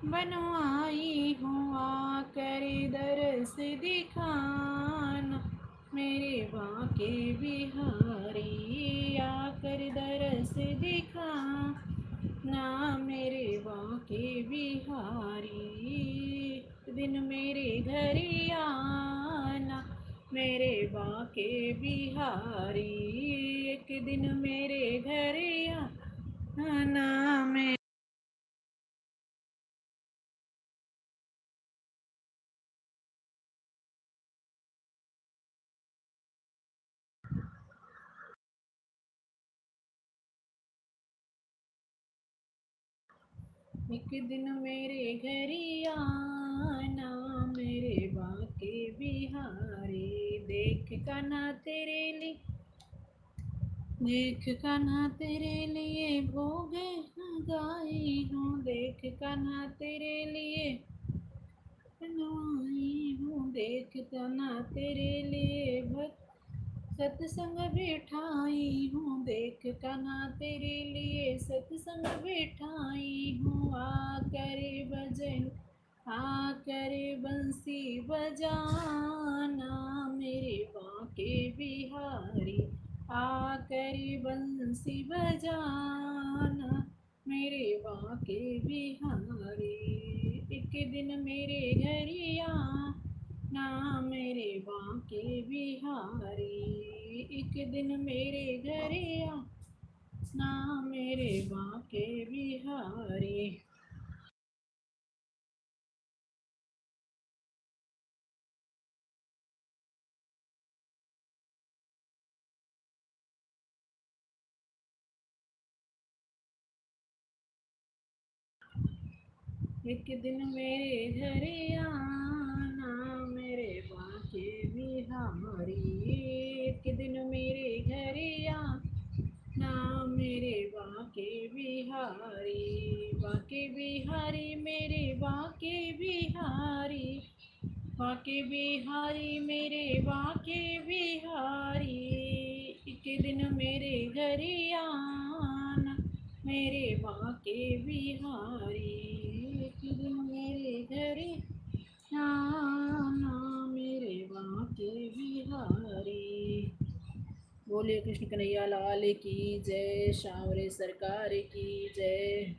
बनवाई हूँ, आकर दरस दिखाना मेरे बाके बिहारी, आकर दरस दिखाना मेरे बाके बिहारी, एक दिन मेरे घर आना मेरे बाके बिहारी, एक दिन मेरे घर आना मेरे एक दिन मेरे घर आना मेरे बाके बिहारी, देख कान्हा तेरे लिए, देख कान्हा तेरे लिए भोग लगाई हूँ, देख कान्हा तेरे लिए बनवाई हूँ, देख कान्हा तेरे लिए भक्त सत्संग बिठाई हूँ, देख कान्हा तेरे लिए सत्संग बिठाई हूँ, आकर भजन आकर बंसी बजाना मेरे बाके बिहारी, आकर बंसी बजाना मेरे बाके बिहारी, एक दिन मेरे घर आना मेरे बाके बिहारी, एक दिन मेरे घर आना मेरे बाके बिहारी। एक दिन मेरे घर आना मेरे बाके बिहारी, एक दिन मेरे घर आना मेरे बाके बिहारी, बाके बिहारी मेरे बाके बिहारी, बाके बिहारी मेरे बाके बिहारी, एक दिन मेरे घर आना मेरे बाके बिहारी, एक दिन मेरे घर आना मेरे बाके बिहारी। बोलिए कृष्ण कन्हैया लाल की जय, शावरे सरकार की जय।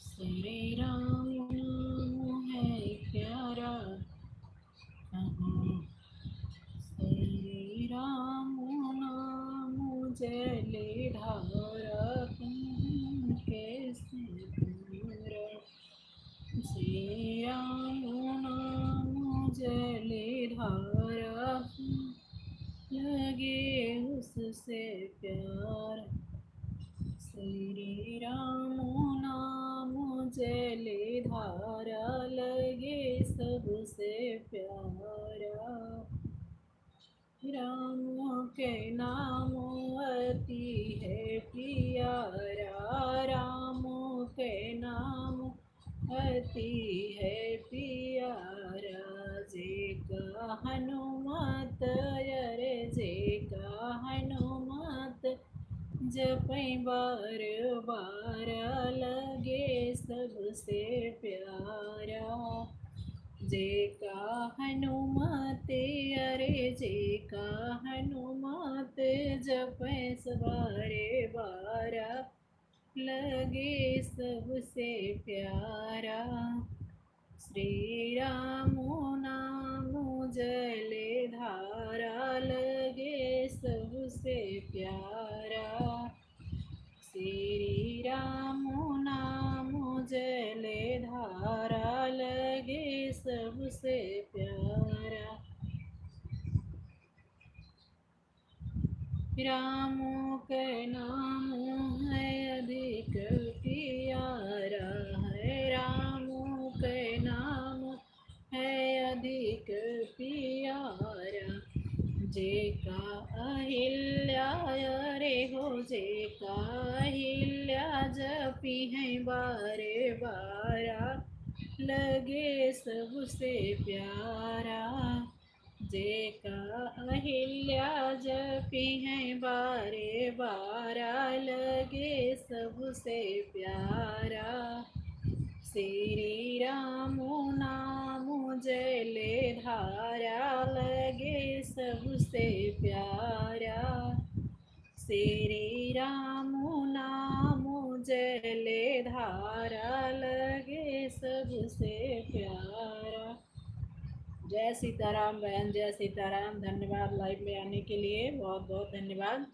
श्री राम नाम है प्यारा कहाँ, श्री राम नाम जले ढारा कैसे पूरा, श्री राम नाम जले धारा लगे उससे प्यार, श्री राम नाम जले धारा लगे सबसे प्यारा, राम के नाम अति है प्यारा, राम के नाम अति है प्यारा, जे का हनुमत अरे जे का हनुमत जपै बार बार लगे सबसे प्यारा, जे का हनुमते अरे जे का हनुमते जपै सवारे बारा लगे सबसे प्यारा। श्री राम नाम जले धारा लगे सबसे प्यारा। श्री राम नाम जले धारा लगे सबसे प्यारा। राम का नाम है अधिक प्यारा है। राम का नाम है अधिक प्यारा। जे का अहिल्या रे हो जे का अहिल्या जपी है बारे बारा लगे सबसे प्यारा। जे का अहिल्या जपी है बारे बारा लगे सबसे प्यारा। श्री राम नाम जले धारा लगे सबसे प्यारा। श्री राम नाम जले धारा लगे सबसे प्यारा। जय सीताराम बहन, जय सीताराम। धन्यवाद लाइव में आने के लिए, बहुत बहुत धन्यवाद।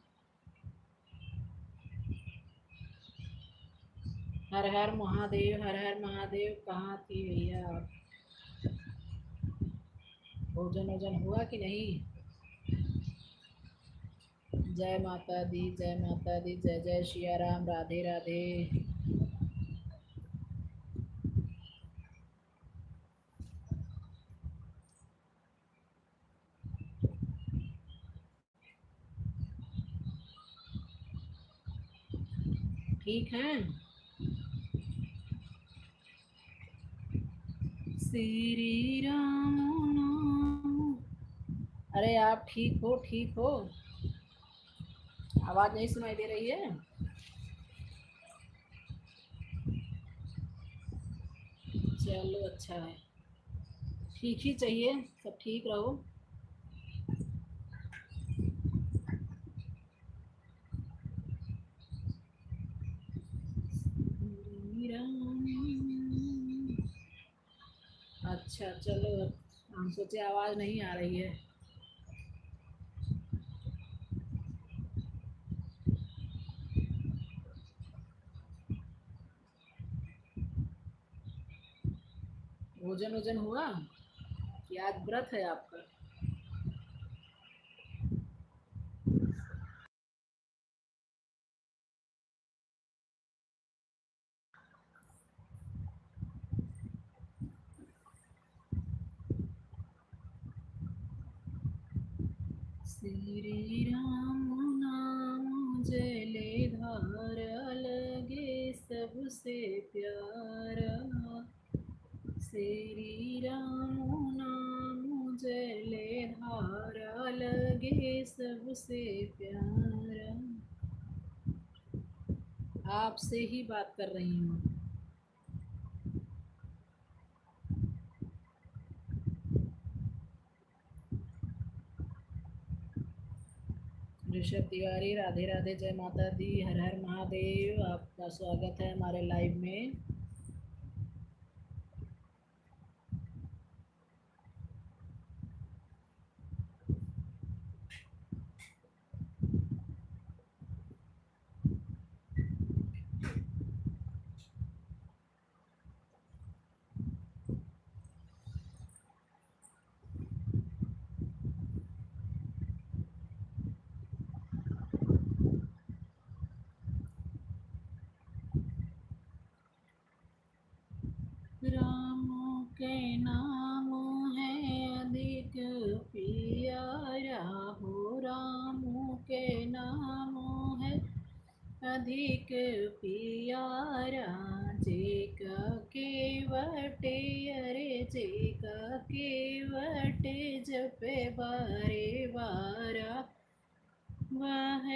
हर हर महादेव, हर हर महादेव। कहाँ थी भैया आप? भोजन वोजन हुआ कि नहीं? जय माता दी, जय माता दी, जय जय सिया राम, राधे राधे। ठीक हैं? श्री राम नाम। अरे आप ठीक हो? ठीक हो? आवाज नहीं सुनाई दे रही है? चलो अच्छा है, ठीक ही चाहिए, सब ठीक रहो। अच्छा चलो, हम सोचे आवाज़ नहीं आ रही है। भोजन वोजन हुआ कि आज व्रत है आपका? श्री राम नाम जले धारा लगे सबसे प्यारा। श्री राम नाम जले धारा लगे सबसे प्यारा। आपसे ही बात कर रही हूँ। ऋषभ तिवारी, राधे राधे, जय माता दी, हर हर महादेव। आपका स्वागत है हमारे लाइव में। राम के नाम है अधिक प्यारा हो। राम के नाम है अधिक प्यारा। जे का केवटे अरे जे का केवटे जपे बारे बारा वह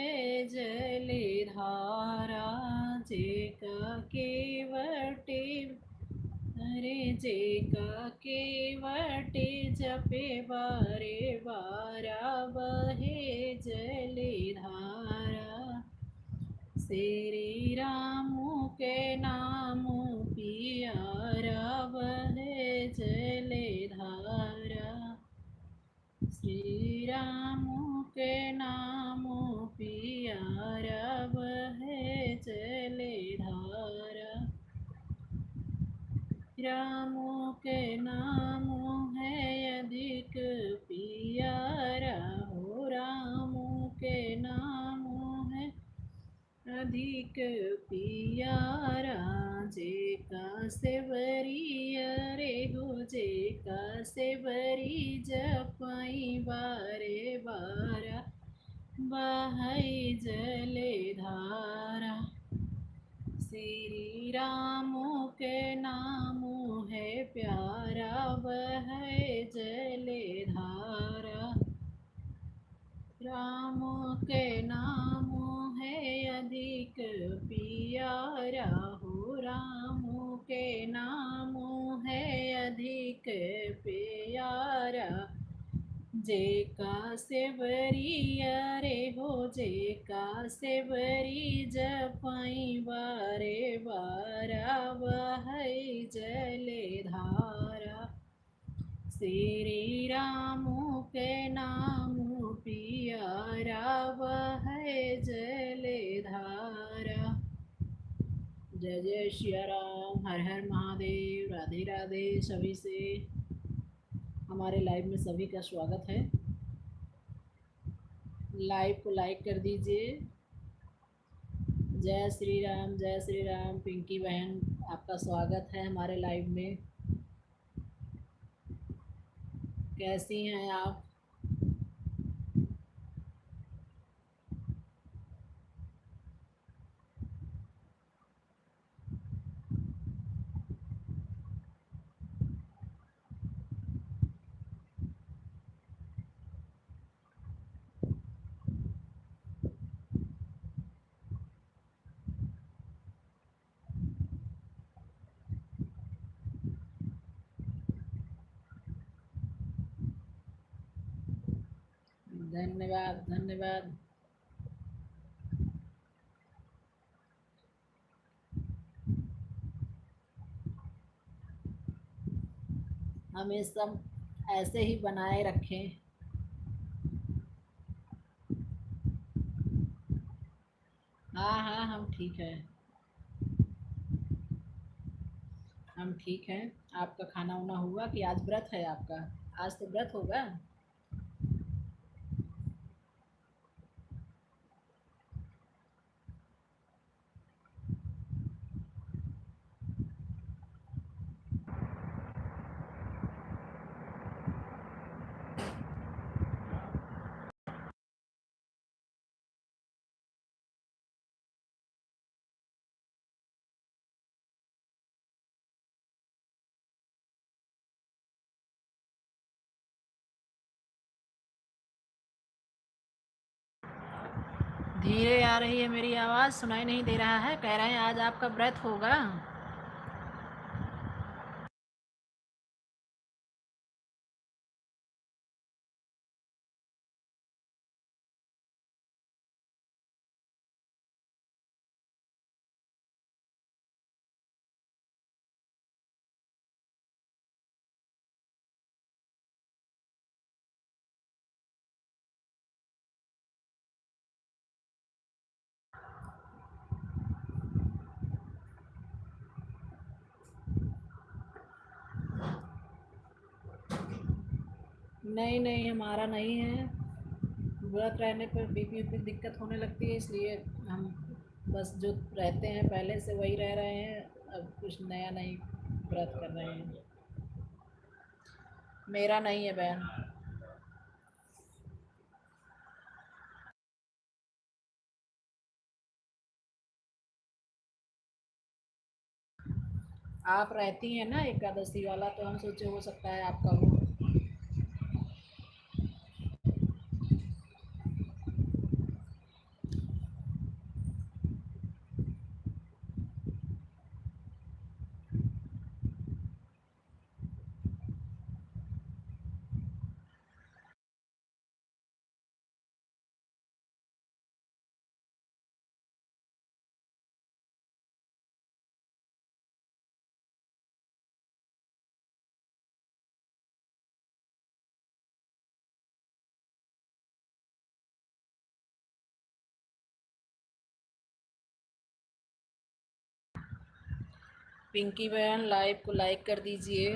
जले धारा। जे का केवटे अरे जे का केवटे श्री राम के नाम पियारा बहे जले धारा। श्री राम के नाम पियारा बहे जले धारा। राम के नाम है अधिक पियारा हो। राम के नाम है अधिक पियारा। जे का सेवरी अरे हो जे का सेवरी जपाई बारे बारा बहाई जले धारा। श्री राम के नाम है प्यारा बहे जले धारा। राम के नाम है अधिक पियारा हो। राम के नाम है अधिक प्यारा। जे का सेवरी अरे हो जे का सेवरी जपाई बारे बारा बहाई जले धारा। श्री राम के नाम पियारा बहे जले धारा। जय जय श्री राम। हर हर महादेव। राधे राधे सभी से। हमारे लाइव में सभी का स्वागत है। लाइव को लाइक कर दीजिए। जय श्री राम जय श्री राम। पिंकी बहन आपका स्वागत है हमारे लाइव में। कैसी हैं आप? धन्यवाद धन्यवाद। हमें सब ऐसे ही बनाए रखें। हाँ हाँ हम ठीक है। हम ठीक हैं। आपका खाना वाना हुआ कि आज व्रत है आपका? आज तो व्रत होगा। धीरे आ रही है मेरी आवाज़, सुनाई नहीं दे रहा है। कह रहे हैं आज आपका व्रत होगा। नहीं नहीं हमारा नहीं है। व्रत रहने पर बीपी की दिक्कत होने लगती है, इसलिए हम बस जो रहते हैं पहले से वही रह रहे हैं। अब कुछ नया नहीं व्रत कर रहे हैं। मेरा नहीं है बहन। आप रहती हैं ना एकादशी वाला, तो हम सोचे हो सकता है आपका हो। पिंकी बहन लाइव को लाइक कर दीजिए।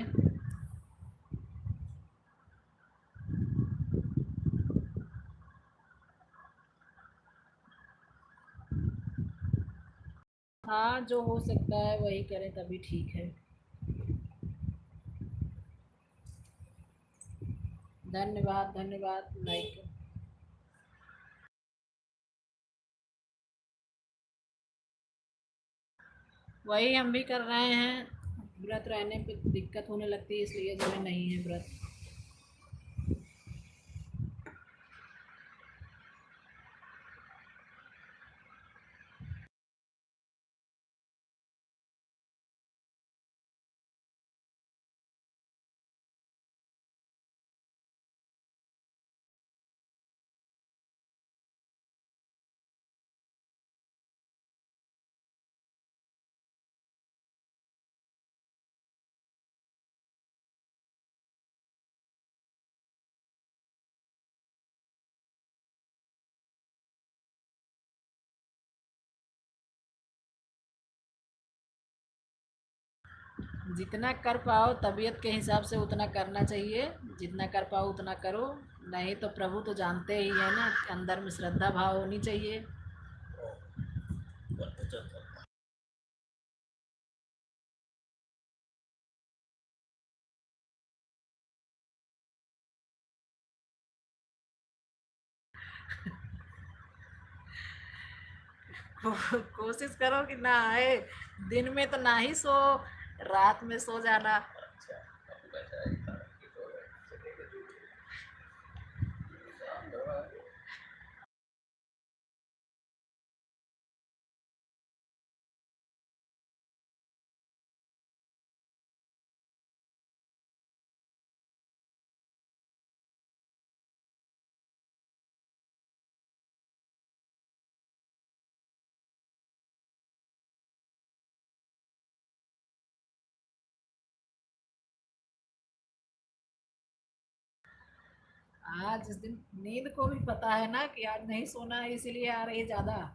हाँ, जो हो सकता है वही करें तभी ठीक है। धन्यवाद धन्यवाद लाइक। वही हम भी कर रहे हैं। व्रत रहने पे दिक्कत होने लगती है, इसलिए जो है नहीं है व्रत। जितना कर पाओ तबीयत के हिसाब से उतना करना चाहिए। जितना कर पाओ उतना करो। नहीं तो प्रभु तो जानते ही है ना, अंदर में श्रद्धा भाव होनी चाहिए। कोशिश करो कि ना आए। दिन में तो ना ही सो, रात में सो जाना। आज जिस दिन नींद को भी पता है ना कि आज नहीं सोना है, इसीलिए आ रही है ज्यादा।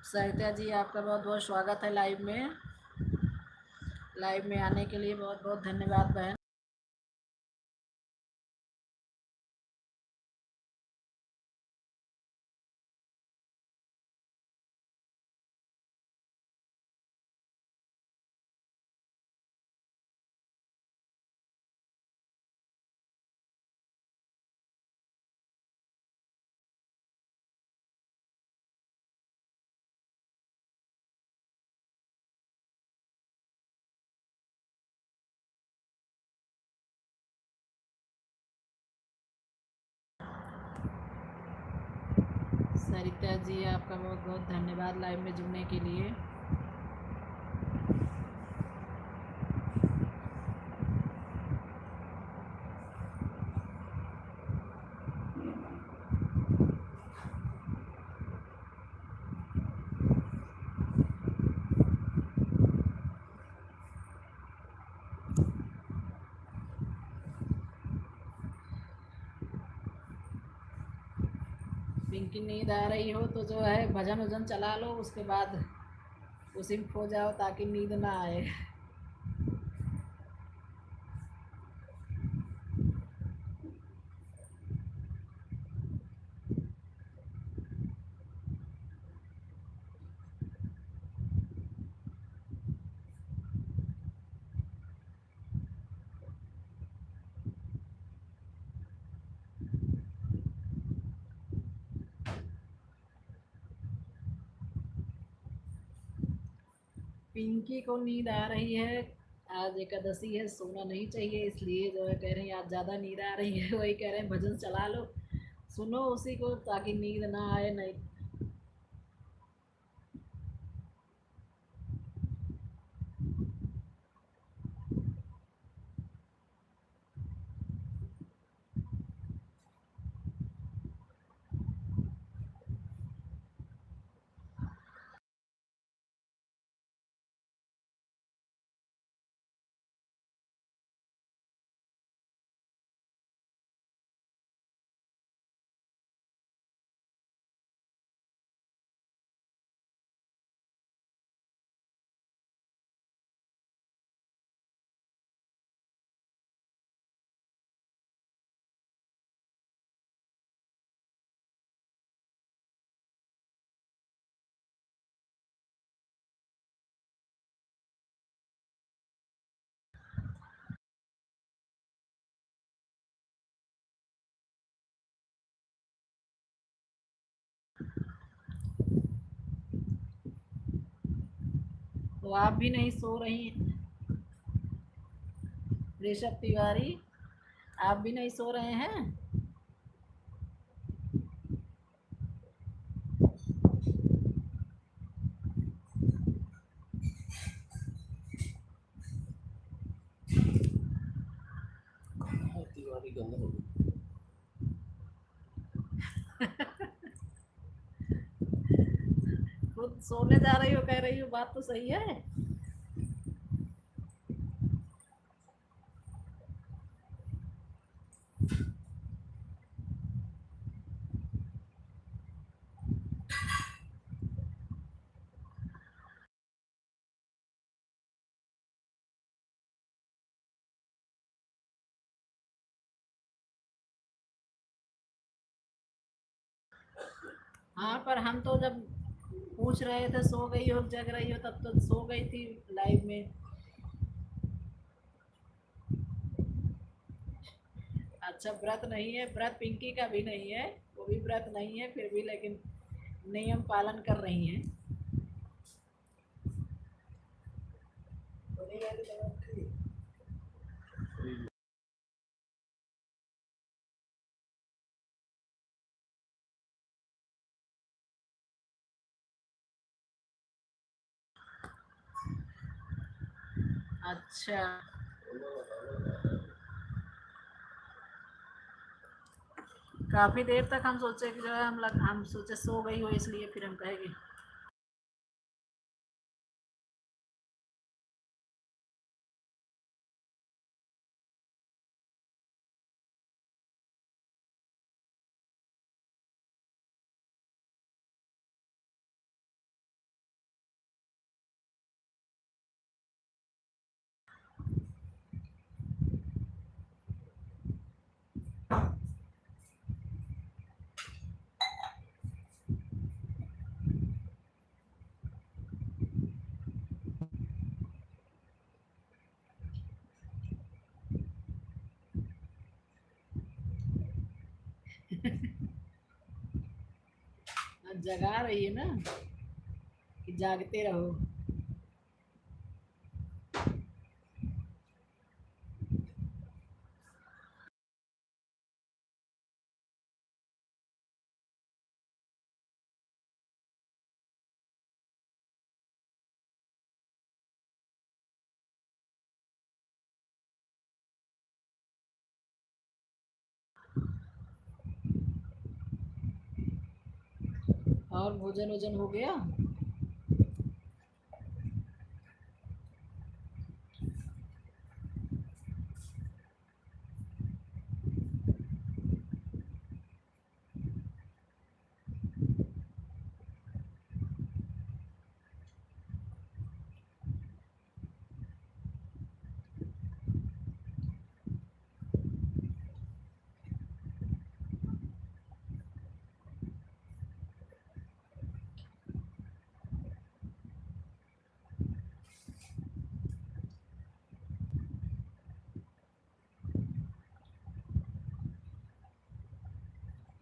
सरिता जी, आपका बहुत बहुत स्वागत है लाइव में। लाइव में आने के लिए बहुत बहुत धन्यवाद बहन। सरिता जी, आपका बहुत बहुत धन्यवाद लाइव में जुड़ने के लिए। पिंकी, नींद आ रही हो तो जो है भजन वजन चला लो, उसके बाद उसी में खो जाओ ताकि नींद ना आए। पिंकी को नींद आ रही है। आज एकादशी है, सोना नहीं चाहिए, इसलिए जो है कह रही है आज ज़्यादा नींद आ रही है। वही कह रहे हैं भजन चला लो, सुनो उसी को ताकि नींद ना आए। नहीं तो आप भी नहीं सो रही हैं? ऋषभ तिवारी, आप भी नहीं सो रहे हैं? तिवारी गंदा हो गया। खुद सोने जा रही हो, कह रही हो, बात तो सही है। हाँ, पर हम तो जब पूछ रहे थे सो गई हो जग रही हो, तब तो सो गई थी लाइव में। अच्छा, व्रत नहीं है? व्रत पिंकी का भी नहीं है, वो भी व्रत नहीं है फिर भी, लेकिन नियम पालन कर रही हैं। अच्छा, काफी देर तक हम सोचे कि जो है हम सोचे सो गई हो, इसलिए फिर हम कहेंगे। जगा रही है ना, कि जागते रहो। और भोजन वोजन हो गया?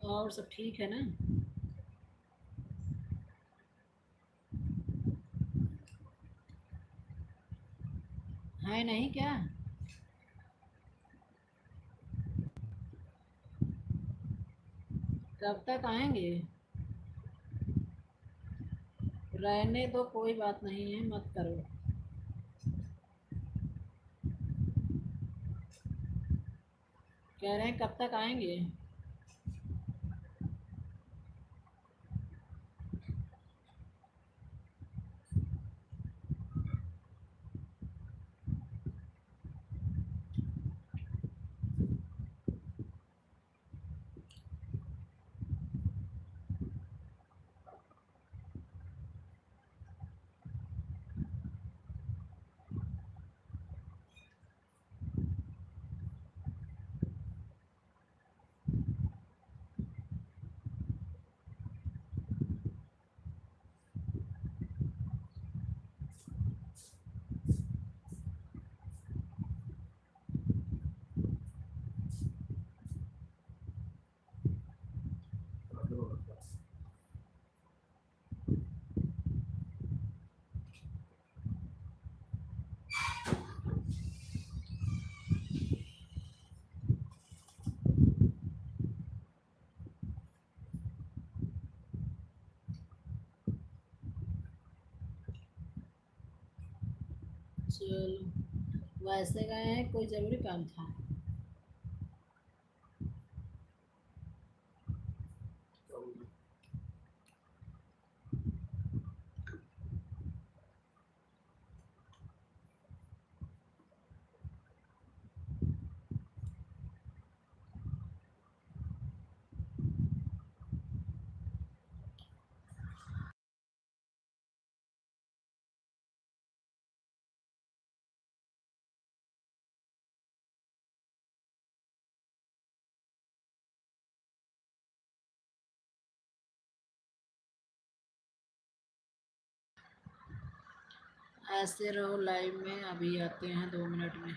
और सब ठीक है ना? है नहीं क्या? कब तक आएंगे? रहने दो, कोई बात नहीं है, मत करो। कह रहे हैं कब तक आएंगे? चलो, वैसे गए हैं, कोई ज़रूरी काम था? ऐसे रहो लाइव में, अभी आते हैं 2 मिनट में।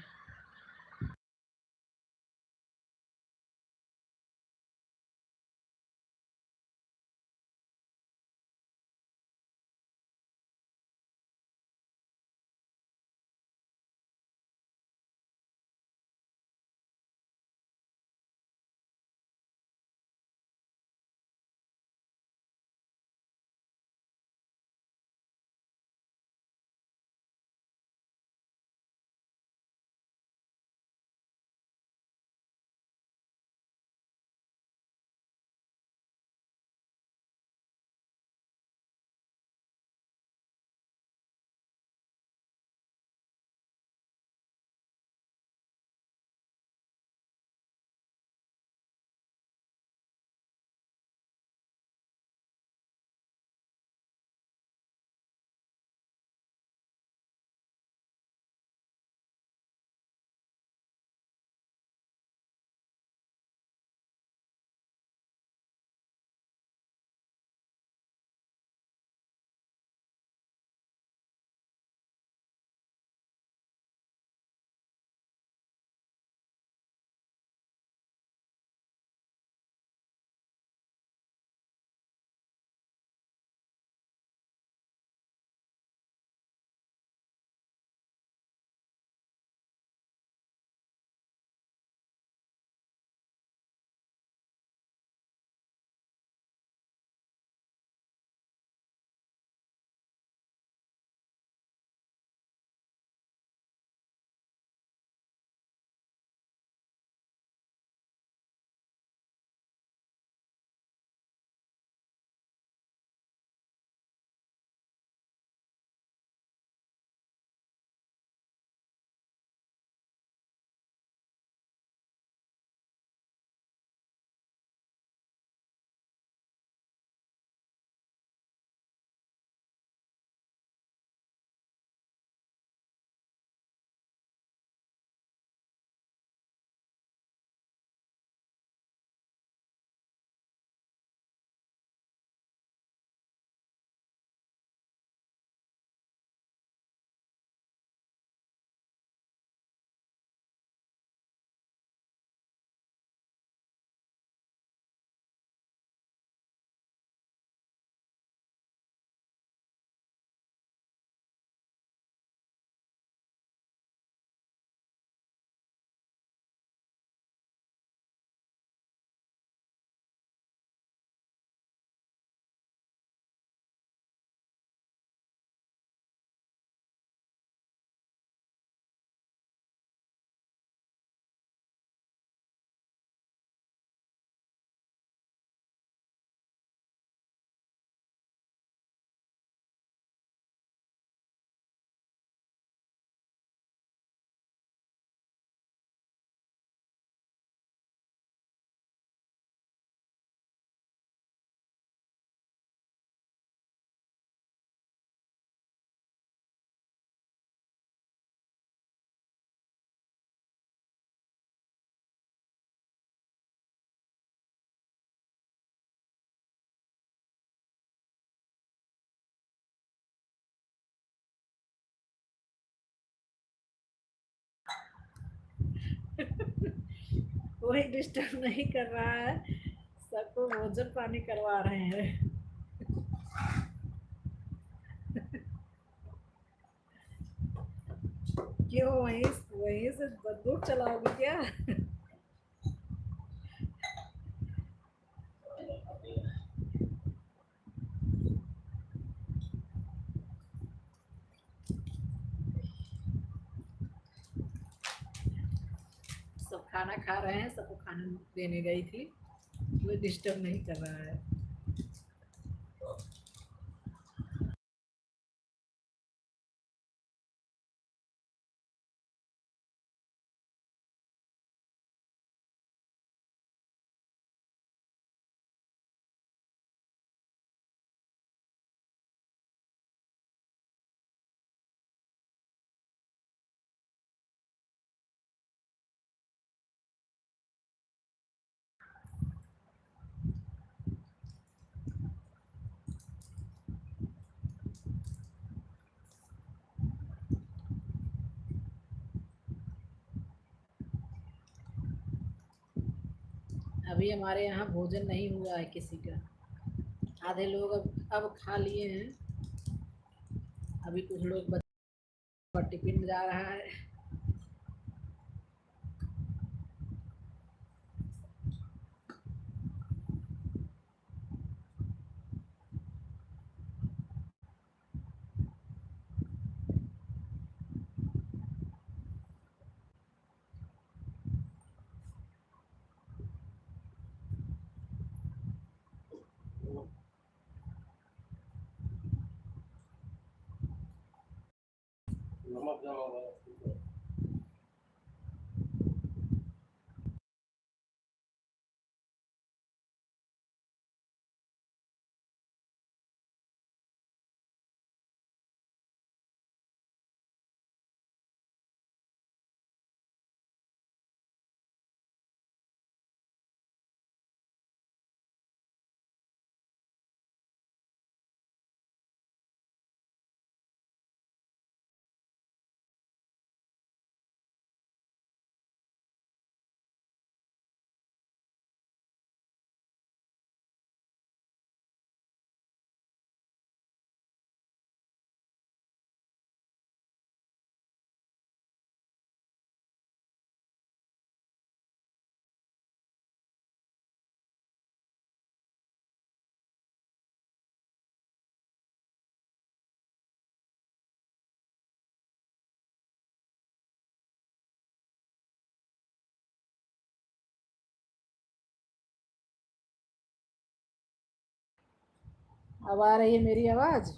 कोई डिस्टर्ब नहीं कर रहा है, सबको भोजन पानी करवा रहे हैं। क्यों, वहीं वहीं से बंदूक चलाओगे क्या? खाना खा रहे हैं, सबको खाना देने गई थी, कोई डिस्टर्ब नहीं कर रहा है। अभी हमारे यहाँ भोजन नहीं हुआ है किसी का। आधे लोग अब खा लिए हैं। अभी कुछ लोग बच्चों का टिफिन जा रहा है। अब आ रही है मेरी आवाज़?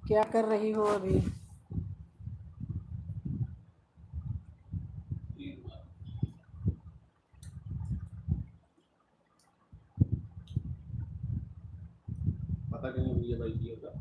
क्या कर रही हो अभी? पता करेंगे भैया भाई जी का।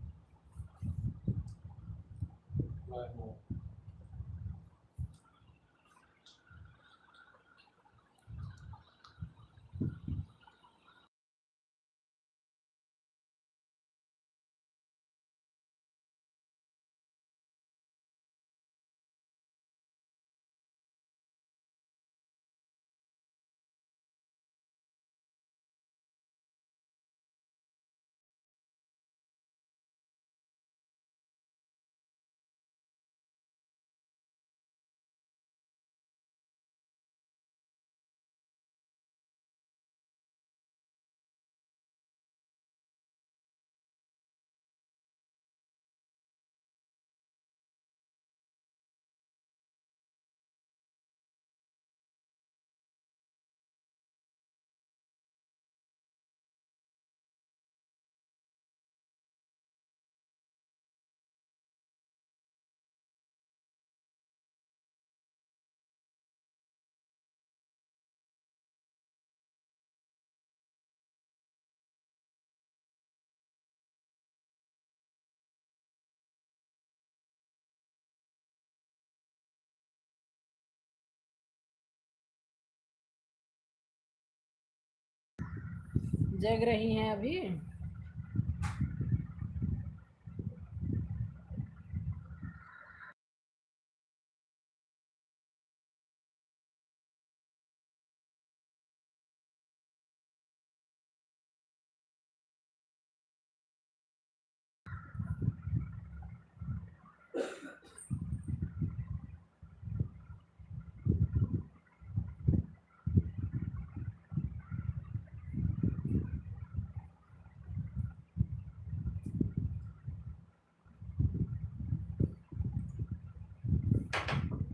जग रही हैं अभी।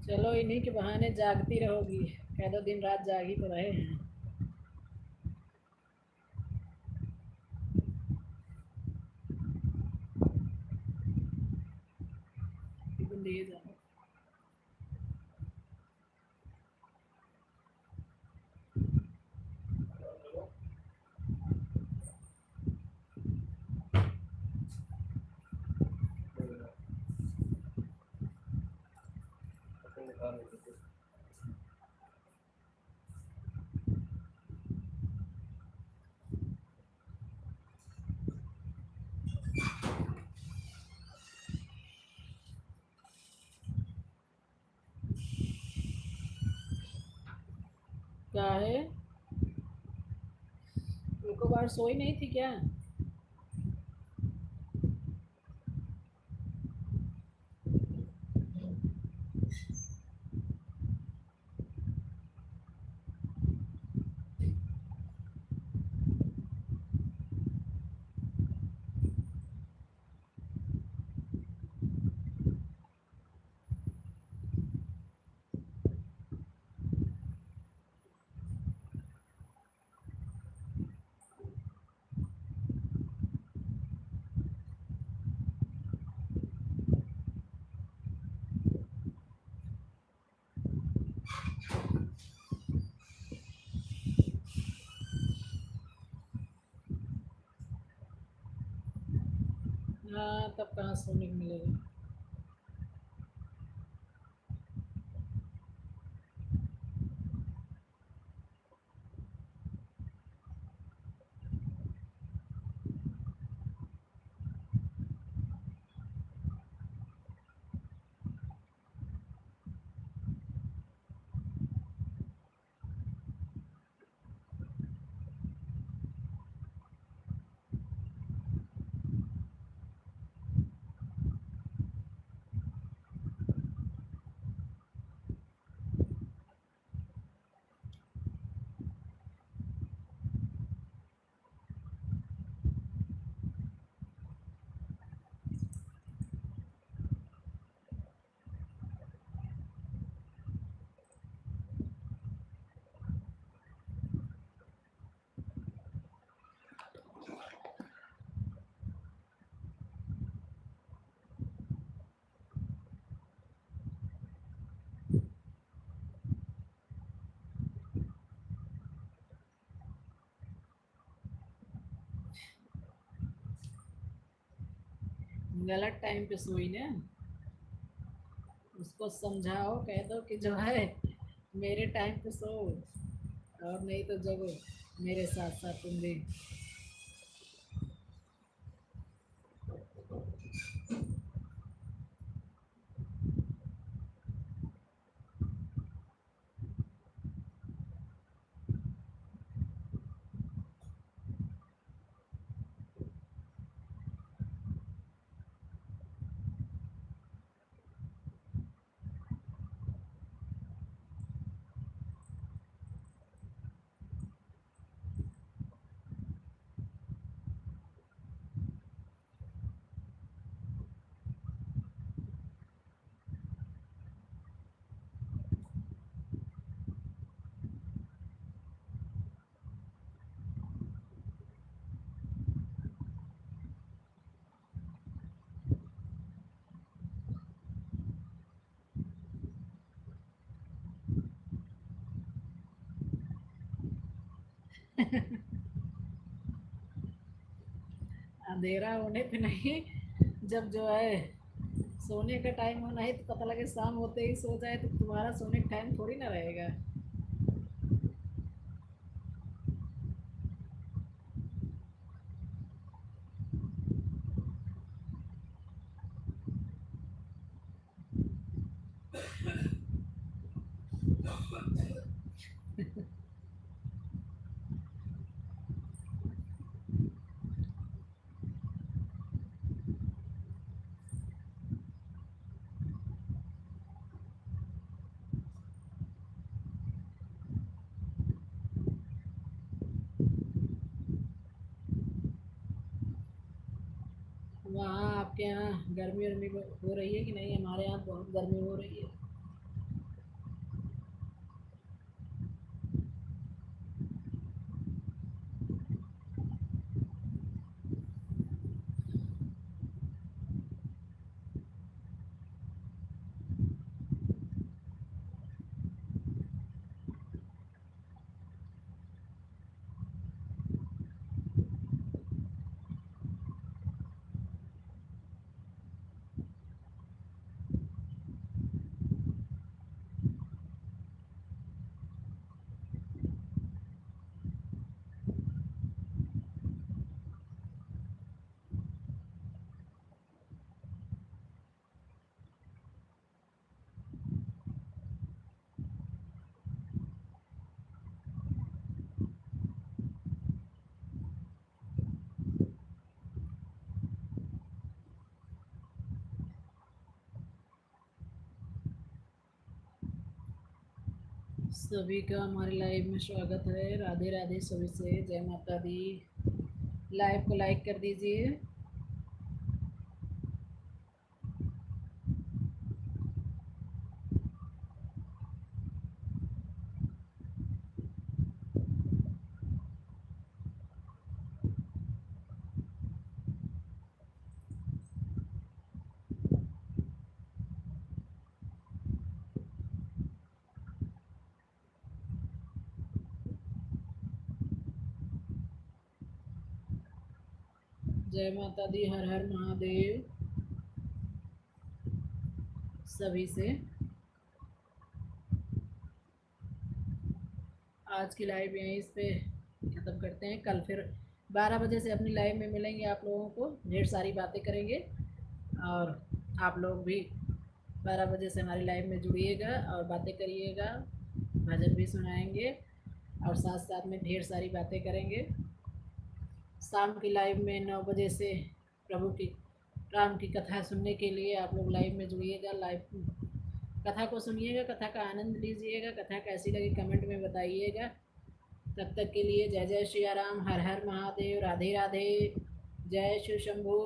चलो इन्हीं के बहाने जागती रहोगी, कह दो दिन रात जागी तो रहे हैं। ले जाओ। क्या है, एक बार सोई नहीं थी क्या? हाँ, तब कहाँ सोने को मिलेगा। गलत टाइम पे सोई ना, उसको समझाओ, कह दो कि जो है मेरे टाइम पे सो, और नहीं तो जगो मेरे साथ साथ तुम भी। अंधेरा होने पे नहीं, जब जो है सोने का टाइम होना है तो पता लगे शाम होते ही सो जाए, तो तुम्हारा सोने का टाइम थोड़ी ना रहेगा। वहाँ आपके यहाँ गर्मी वर्मी हो रही है कि नहीं? हमारे यहाँ बहुत गर्मी हो रही है। सभी का हमारे लाइव में स्वागत है। राधे राधे सभी से, जय माता दी। लाइव को लाइक कर दीजिए। जय माता दी, हर हर महादेव सभी से। आज की लाइव यहीं इस पे ख़त्म करते हैं। कल फिर 12 बजे से अपनी लाइव में मिलेंगे आप लोगों को, ढेर सारी बातें करेंगे। और आप लोग भी 12 बजे से हमारी लाइव में जुड़िएगा और बातें करिएगा, भजन भी सुनाएंगे और साथ साथ में ढेर सारी बातें करेंगे। शाम की लाइव में 9 बजे से प्रभु की राम की कथा सुनने के लिए आप लोग लाइव में जुड़िएगा। लाइव कथा को सुनिएगा, कथा का आनंद लीजिएगा। कथा कैसी लगी कमेंट में बताइएगा। तब तक के लिए जय जय श्री राम, हर हर महादेव, राधे राधे, जय शिव शंभू।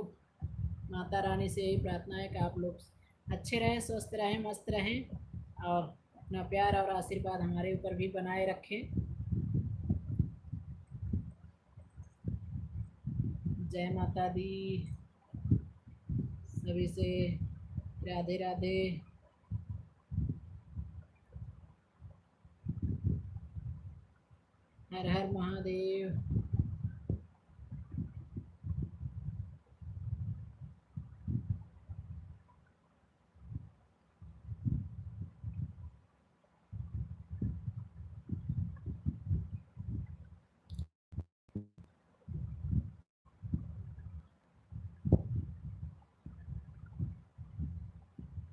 माता रानी से यही प्रार्थना है कि आप लोग अच्छे रहें, स्वस्थ रहें, मस्त रहें और अपना प्यार और आशीर्वाद हमारे ऊपर भी बनाए रखें। जय माता दी सभी से, राधे राधे। हर हर महादेव।